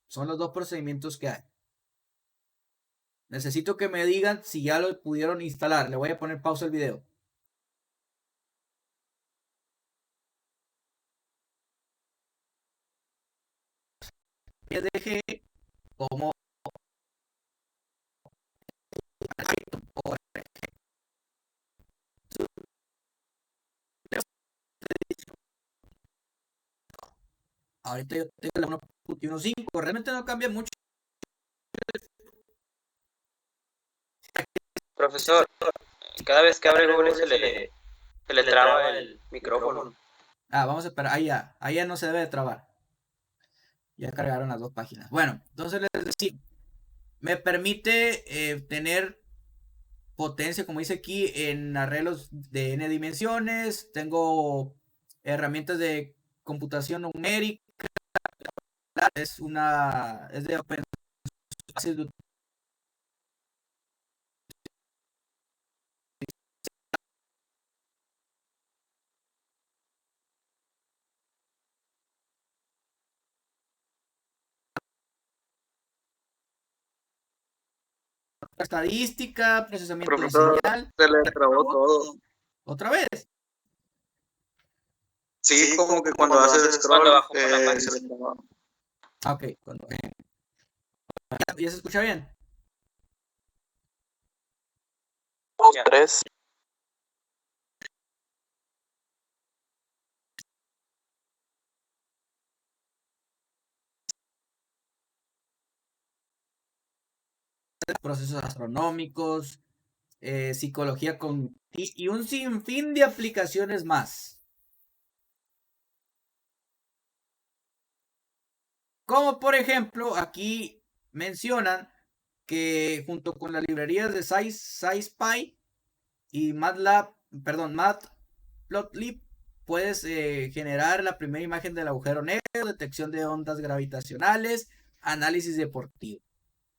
Son los dos procedimientos que hay. Necesito que me digan si ya lo pudieron instalar. Le voy a poner pausa al video. Ya dejé como ahorita yo tengo la 1.15. Realmente no cambia mucho. Profesor, cada vez que abre Google se le traba el micrófono. Vamos a esperar. Ahí ya no se debe de trabar. Ya cargaron las dos páginas. Bueno, entonces les decía, me permite tener potencia, como dice aquí, en arreglos de n dimensiones. Tengo herramientas de computación numérica. Es de open source. Estadística, procesamiento Profesor, de señal. se le trabó todo. ¿Otra vez? Sí, como que cuando haces scroll se le trabó. Ok, ¿ya se escucha bien? 3. Procesos astronómicos, psicología y un sinfín de aplicaciones más. Como por ejemplo, aquí mencionan que junto con las librerías de SciPy y Matplotlib puedes generar la primera imagen del agujero negro, detección de ondas gravitacionales, análisis deportivo,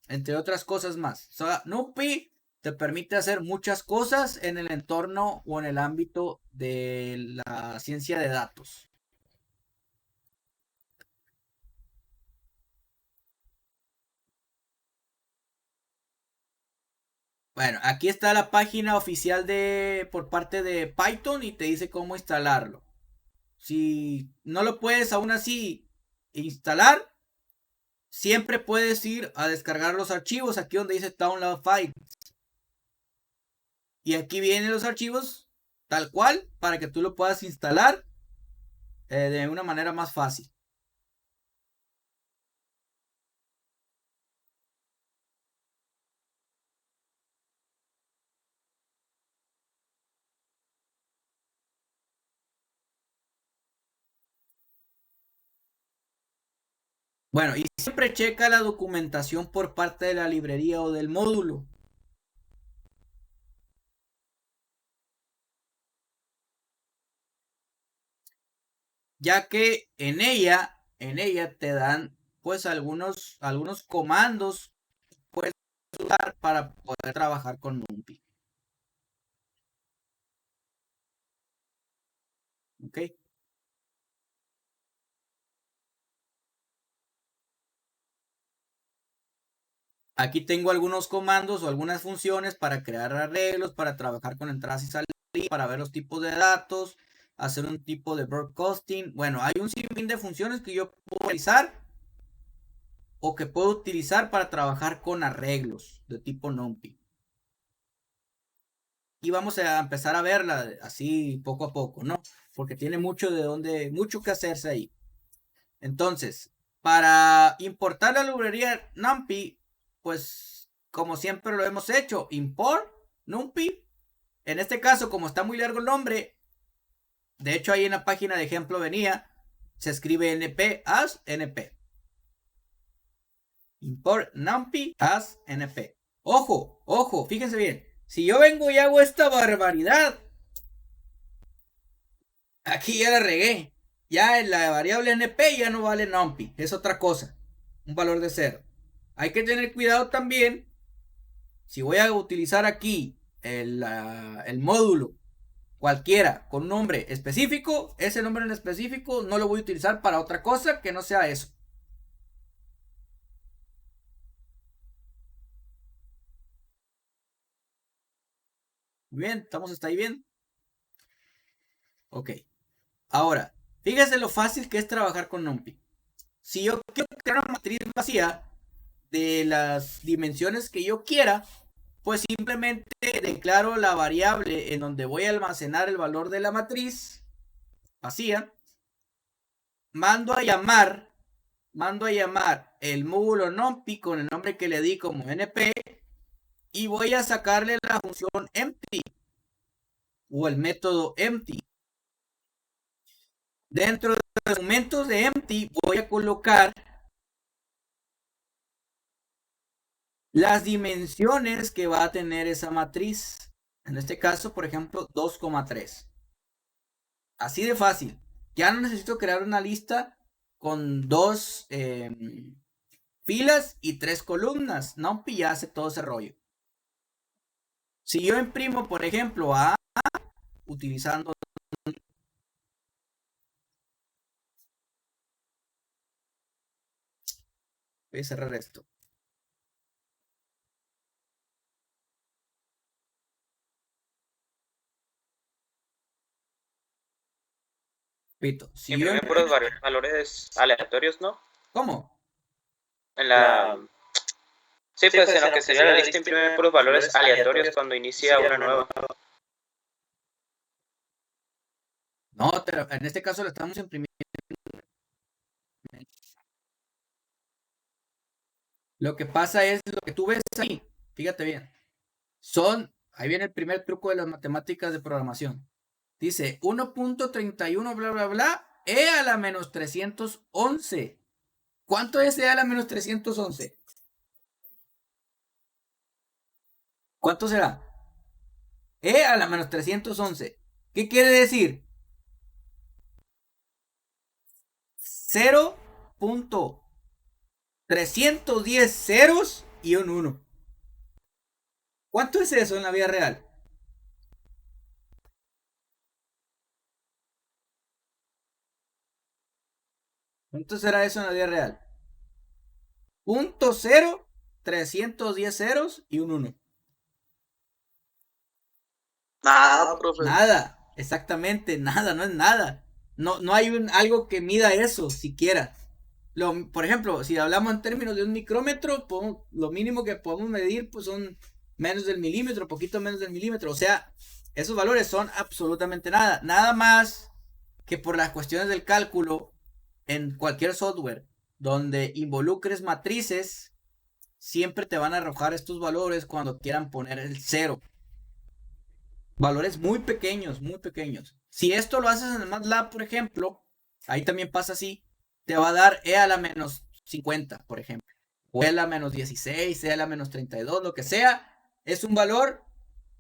entre otras cosas más. NumPy te permite hacer muchas cosas en el entorno o en el ámbito de la ciencia de datos. Bueno, aquí está la página oficial por parte de Python y te dice cómo instalarlo. Si no lo puedes aún así instalar, siempre puedes ir a descargar los archivos aquí donde dice Download Files. Y aquí vienen los archivos tal cual para que tú lo puedas instalar de una manera más fácil. Bueno, y siempre checa la documentación por parte de la librería o del módulo. Ya que en ella te dan pues algunos comandos puedes usar para poder trabajar con NumPy. ¿Ok? Aquí tengo algunos comandos o algunas funciones para crear arreglos, para trabajar con entradas y salidas, para ver los tipos de datos, hacer un tipo de broadcasting. Bueno, hay un sinfín de funciones que yo puedo realizar o que puedo utilizar para trabajar con arreglos de tipo NumPy. Y vamos a empezar a verla así poco a poco, ¿no? Porque tiene mucho que hacerse ahí. Entonces, para importar la librería NumPy, pues como siempre lo hemos hecho, import NumPy. En este caso, como está muy largo el nombre, de hecho ahí en la página de ejemplo venía, se escribe np as np. Import NumPy as np. Ojo, fíjense bien. Si yo vengo y hago esta barbaridad, aquí ya la regué. Ya en la variable np ya no vale NumPy, es otra cosa, un valor de 0. Hay que tener cuidado también Si voy a utilizar aquí el módulo cualquiera con un nombre específico, ese nombre en específico no lo voy a utilizar para otra cosa que no sea eso. Muy bien, ¿estamos hasta ahí bien? Ok. Ahora, fíjese lo fácil que es trabajar con NumPy. Si yo quiero crear una matriz vacía de las dimensiones que yo quiera, pues simplemente declaro la variable en donde voy a almacenar el valor de la matriz vacía, mando a llamar el módulo numpy con el nombre que le di como np y voy a sacarle la función empty o el método empty. Dentro de los argumentos de empty voy a colocar las dimensiones que va a tener esa matriz. En este caso, por ejemplo, 2,3. Así de fácil. Ya no necesito crear una lista con 2 filas y 3 columnas. NumPy ya hace todo ese rollo. Si yo imprimo, por ejemplo, A utilizando... Voy a cerrar esto. Repito, si yo Imprime puros valores aleatorios, ¿no? ¿Cómo? En la... Sí, pues en lo que sería la lista imprime puros valores aleatorios cuando inicia una nueva. No, pero en este caso lo estamos imprimiendo. Lo que pasa es lo que tú ves ahí. Fíjate bien. Ahí viene el primer truco de las matemáticas de programación. Dice 1.31 bla bla bla e a la menos 311. ¿Cuánto es e a la menos 311? ¿Cuánto será? E a la menos 311. ¿Qué quiere decir? 0.310 ceros y un 1. ¿Cuánto es eso en la vida real? ¿Cuánto será eso en la vida real? 0.0, 310 ceros y un 1. Nada, profe. Nada, exactamente, nada, no es nada. No hay algo que mida eso, siquiera. Por ejemplo, si hablamos en términos de un micrómetro, lo mínimo que podemos medir pues son menos del milímetro, poquito menos del milímetro. O sea, esos valores son absolutamente nada. Nada más que por las cuestiones del cálculo en cualquier software donde involucres matrices, siempre te van a arrojar estos valores cuando quieran poner el cero. Valores muy pequeños, muy pequeños. Si esto lo haces en el MATLAB, por ejemplo, ahí también pasa así. Te va a dar e a la menos 50, por ejemplo. O e a la menos 16, e a la menos 32, lo que sea. Es un valor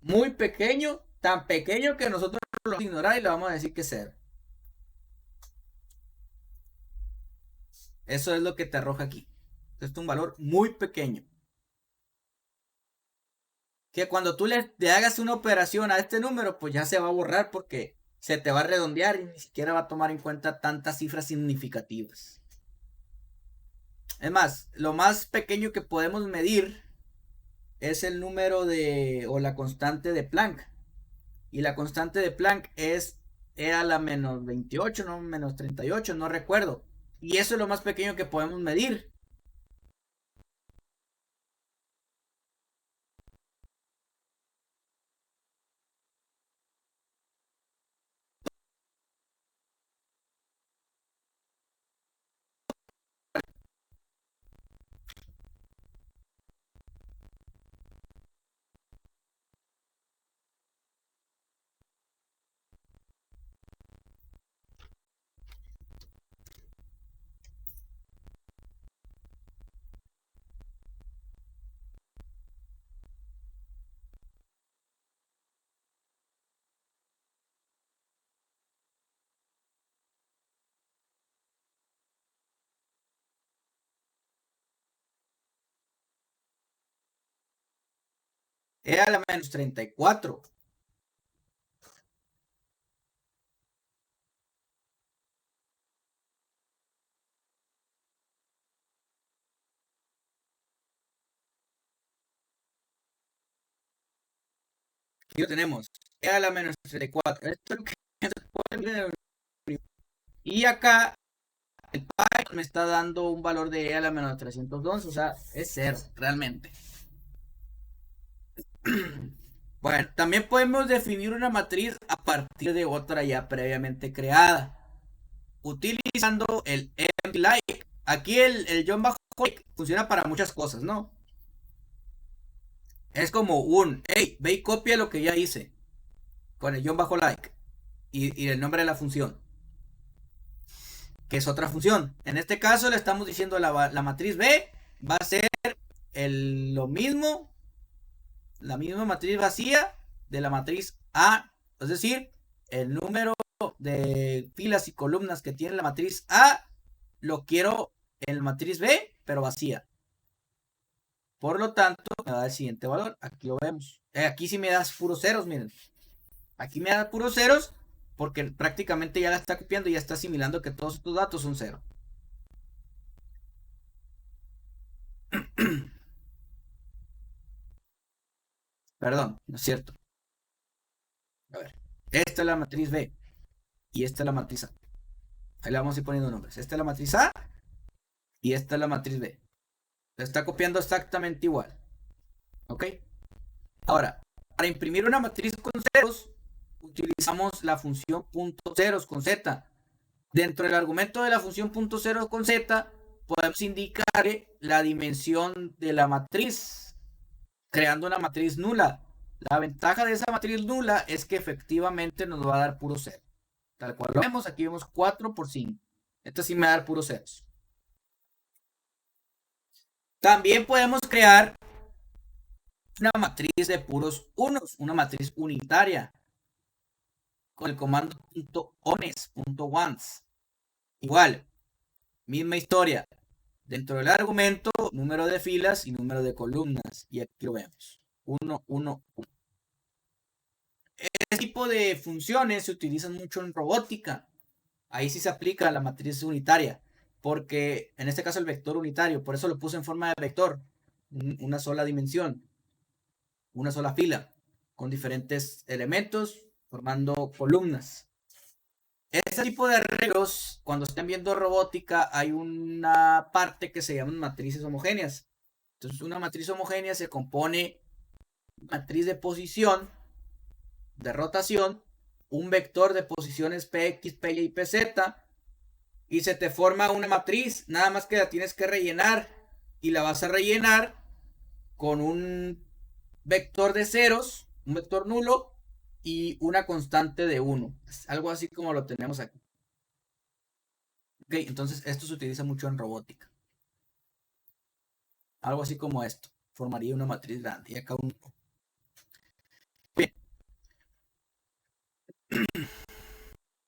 muy pequeño, tan pequeño que nosotros lo vamos a ignorar y le vamos a decir que es cero. Eso es lo que te arroja aquí. Es un valor muy pequeño. Que cuando tú le hagas una operación a este número, pues ya se va a borrar porque se te va a redondear y ni siquiera va a tomar en cuenta tantas cifras significativas. Es más, lo más pequeño que podemos medir es el número o la constante de Planck. Y la constante de Planck era la menos 28, no menos 38, no recuerdo. Y eso es lo más pequeño que podemos medir. e a la menos 34. Aquí lo tenemos, e a la menos 34. Y acá el Python me está dando un valor de e a la menos 311, o sea, es 0 realmente. Bueno, también podemos definir una matriz a partir de otra ya previamente creada, utilizando el empty like. Aquí el John bajo like funciona para muchas cosas, ¿no? Es como hey, ve y copia lo que ya hice con el John bajo like y el nombre de la función, que es otra función. En este caso le estamos diciendo la matriz B va a ser lo mismo, la misma matriz vacía de la matriz A, es decir, el número de filas y columnas que tiene la matriz A lo quiero en la matriz B, pero vacía. Por lo tanto, me da el siguiente valor. Aquí lo vemos. Aquí sí me das puros ceros, miren. Aquí me da puros ceros porque prácticamente ya la está copiando y ya está asimilando que todos estos datos son cero. Perdón, no es cierto. A ver, esta es la matriz B y esta es la matriz A. Ahí le vamos a ir poniendo nombres. Esta es la matriz A y esta es la matriz B. La está copiando exactamente igual. ¿Ok? Ahora, para imprimir una matriz con ceros, utilizamos la función punto ceros con z. Dentro del argumento de la función punto ceros con z, podemos indicar la dimensión de la matriz, creando una matriz nula. La ventaja de esa matriz nula es que efectivamente nos va a dar puro cero. Tal cual lo vemos, aquí vemos 4 por 5. Esto sí me va a dar puros ceros. También podemos crear una matriz de puros unos, una matriz unitaria, con el comando .ones. Igual, misma historia. Dentro del argumento, número de filas y número de columnas. Y aquí lo vemos. 1, 1, 1. Este tipo de funciones se utilizan mucho en robótica. Ahí sí se aplica la matriz unitaria. Porque en este caso el vector unitario. Por eso lo puse en forma de vector. Una sola dimensión. Una sola fila. Con diferentes elementos formando columnas. Este tipo de arreglos, cuando estén viendo robótica, hay una parte que se llaman matrices homogéneas. Entonces, una matriz homogénea se compone de una matriz de posición, de rotación, un vector de posiciones px, py y pz, y se te forma una matriz. Nada más que la tienes que rellenar, y la vas a rellenar con un vector de ceros, un vector nulo, y una constante de 1. Algo así como lo tenemos aquí. Ok, entonces esto se utiliza mucho en robótica. Algo así como esto. Formaría una matriz grande. Y acá un... Bien.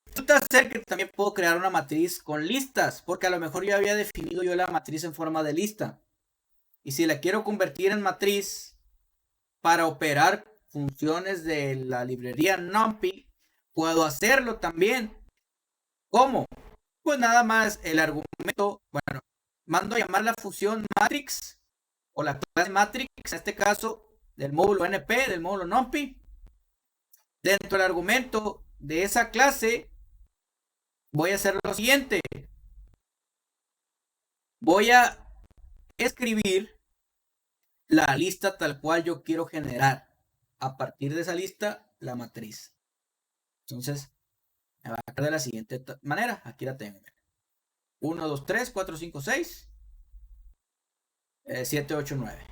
Resulta ser que también puedo crear una matriz con listas, porque a lo mejor ya había definido yo la matriz en forma de lista. Y si la quiero convertir en matriz para operar funciones de la librería NumPy, puedo hacerlo también. ¿Cómo? Pues nada más el argumento, bueno, mando a llamar la función matrix o la clase matrix, en este caso del módulo NP, del módulo NumPy. Dentro del argumento de esa clase voy a hacer lo siguiente. Voy a escribir la lista tal cual yo quiero generar. A partir de esa lista, la matriz. Entonces, me va a quedar de la siguiente manera. Aquí la tengo. 1, 2, 3, 4, 5, 6, 7, 8, 9.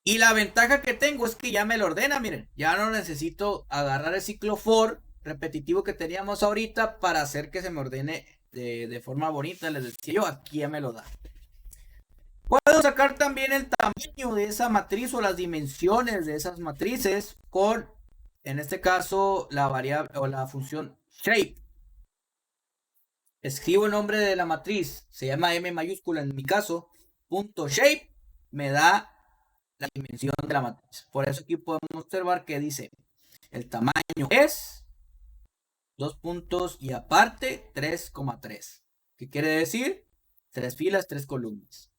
Y la ventaja que tengo es que ya me lo ordena, miren. Ya no necesito agarrar el ciclo for repetitivo que teníamos ahorita para hacer que se me ordene de forma bonita. Les decía yo, aquí ya me lo da. Puedo sacar también el tamaño de esa matriz o las dimensiones de esas matrices con, en este caso, la variable o la función shape. Escribo el nombre de la matriz, se llama M mayúscula en mi caso, punto shape, me da la dimensión de la matriz. Por eso aquí podemos observar que dice, el tamaño es 2 puntos y aparte 3,3. ¿Qué quiere decir? 3 filas, 3 columnas.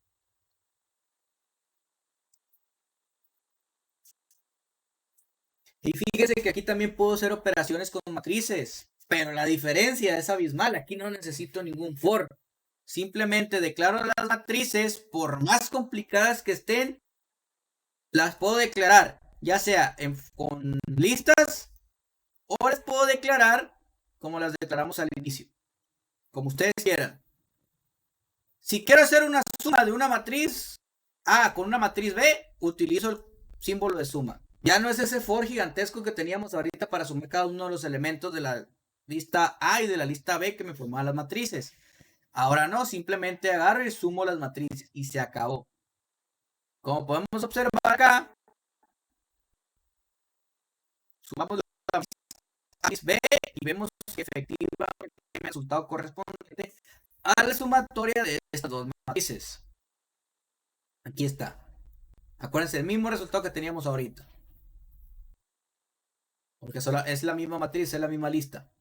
Y fíjese que aquí también puedo hacer operaciones con matrices, pero la diferencia es abismal. Aquí no necesito ningún for. Simplemente declaro las matrices, por más complicadas que estén, las puedo declarar, ya sea con listas o las puedo declarar como las declaramos al inicio, como ustedes quieran. Si quiero hacer una suma de una matriz A con una matriz B, utilizo el símbolo de suma. Ya no es ese for gigantesco que teníamos ahorita para sumar cada uno de los elementos de la lista A y de la lista B que me formaban las matrices. Ahora no, simplemente agarro y sumo las matrices y se acabó. Como podemos observar acá, sumamos la matriz B y vemos que efectivamente el resultado correspondiente a la sumatoria de estas dos matrices. Aquí está. Acuérdense, el mismo resultado que teníamos ahorita. Porque es la misma matriz, es la misma lista.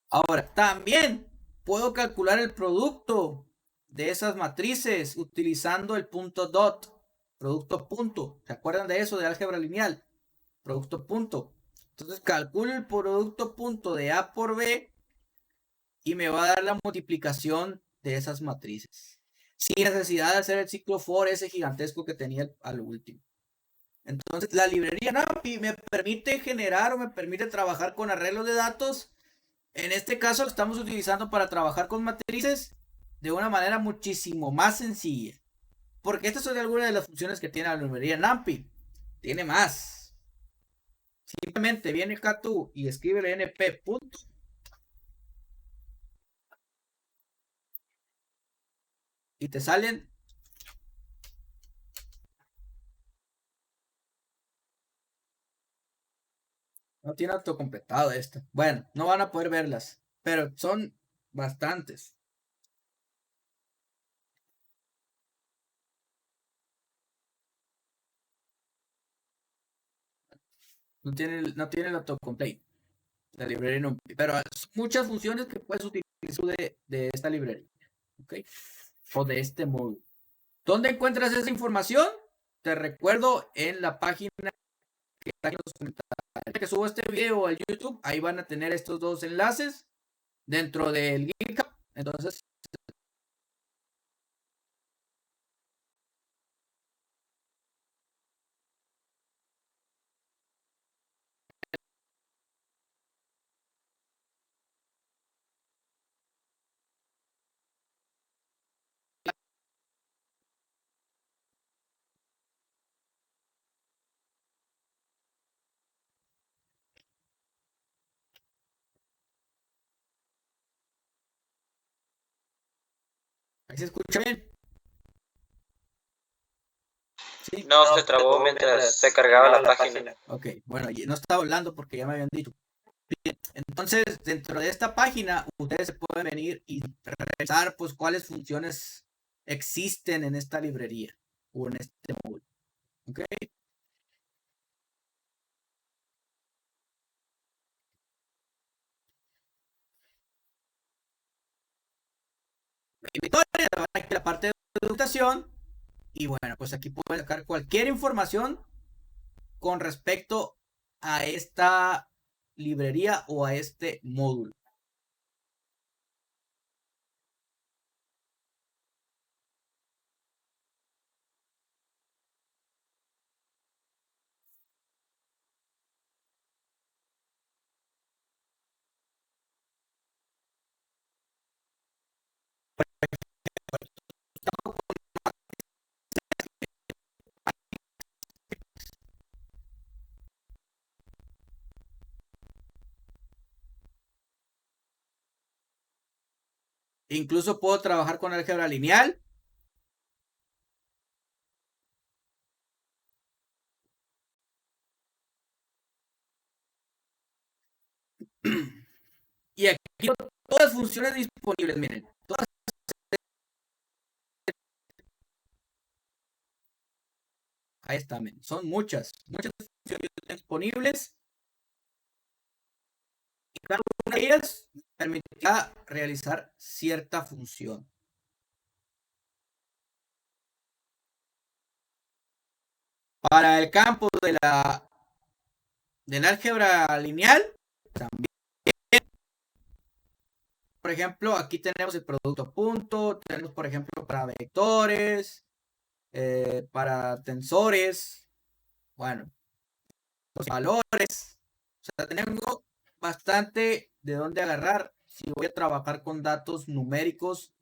Ahora, también puedo calcular el producto de esas matrices utilizando el punto dot. Producto punto. ¿Se acuerdan de eso de álgebra lineal? Producto punto. Entonces calculo el producto punto de A por B y me va a dar la multiplicación de esas matrices. Sin necesidad de hacer el ciclo for ese gigantesco que tenía al último. Entonces la librería NumPy me permite generar o me permite trabajar con arreglos de datos. En este caso lo estamos utilizando para trabajar con matrices de una manera muchísimo más sencilla. Porque estas son algunas de las funciones que tiene la librería NumPy. Tiene más. Simplemente viene acá tú y escribe el np punto. Y te salen. No tiene autocompletado esto. Bueno, no van a poder verlas. Pero son bastantes. No tiene el autocomplete. La librería NumPy. Pero hay muchas funciones que puedes utilizar de esta librería. ¿Ok? O de este módulo. ¿Dónde encuentras esa información? Te recuerdo en la página que está en los comentarios. Que subo este video al YouTube, ahí van a tener estos dos enlaces dentro del GitHub. Entonces, ahí se escucha bien. ¿Sí? No, se trabó mientras se cargaba la página. Ok, bueno, no estaba hablando porque ya me habían dicho. Bien, entonces, dentro de esta página, ustedes se pueden venir y revisar pues cuáles funciones existen en esta librería o en este módulo. Ok. La parte de educación y bueno, pues aquí pueden sacar cualquier información con respecto a esta librería o a este módulo. Incluso puedo trabajar con álgebra lineal. Y aquí todas las funciones disponibles, miren. Todas. Ahí está, men. Son muchas funciones disponibles. Y cada una de ellas permitirá realizar cierta función. Para el campo del álgebra lineal, también. Por ejemplo, aquí tenemos el producto punto, tenemos por ejemplo para vectores, para tensores, bueno, los valores. O sea, tenemos bastante de dónde agarrar si voy a trabajar con datos numéricos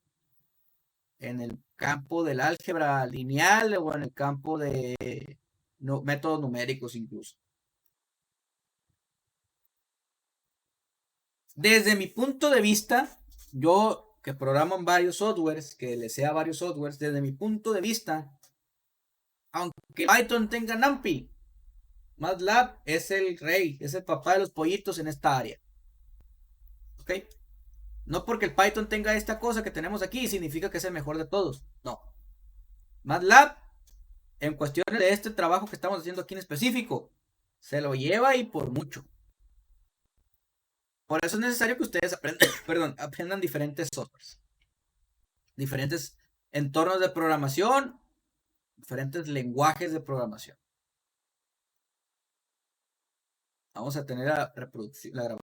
en el campo del álgebra lineal o en el campo de métodos numéricos incluso. Desde mi punto de vista, yo que programo en varios softwares, que le sé a varios softwares, desde mi punto de vista, aunque Python tenga NumPy, MATLAB es el rey, es el papá de los pollitos en esta área. ¿Ok? No porque el Python tenga esta cosa que tenemos aquí, significa que es el mejor de todos. No. MATLAB, en cuestiones de este trabajo que estamos haciendo aquí en específico, se lo lleva y por mucho. Por eso es necesario que ustedes aprendan diferentes softwares, diferentes entornos de programación, diferentes lenguajes de programación. Vamos a tener la grabación.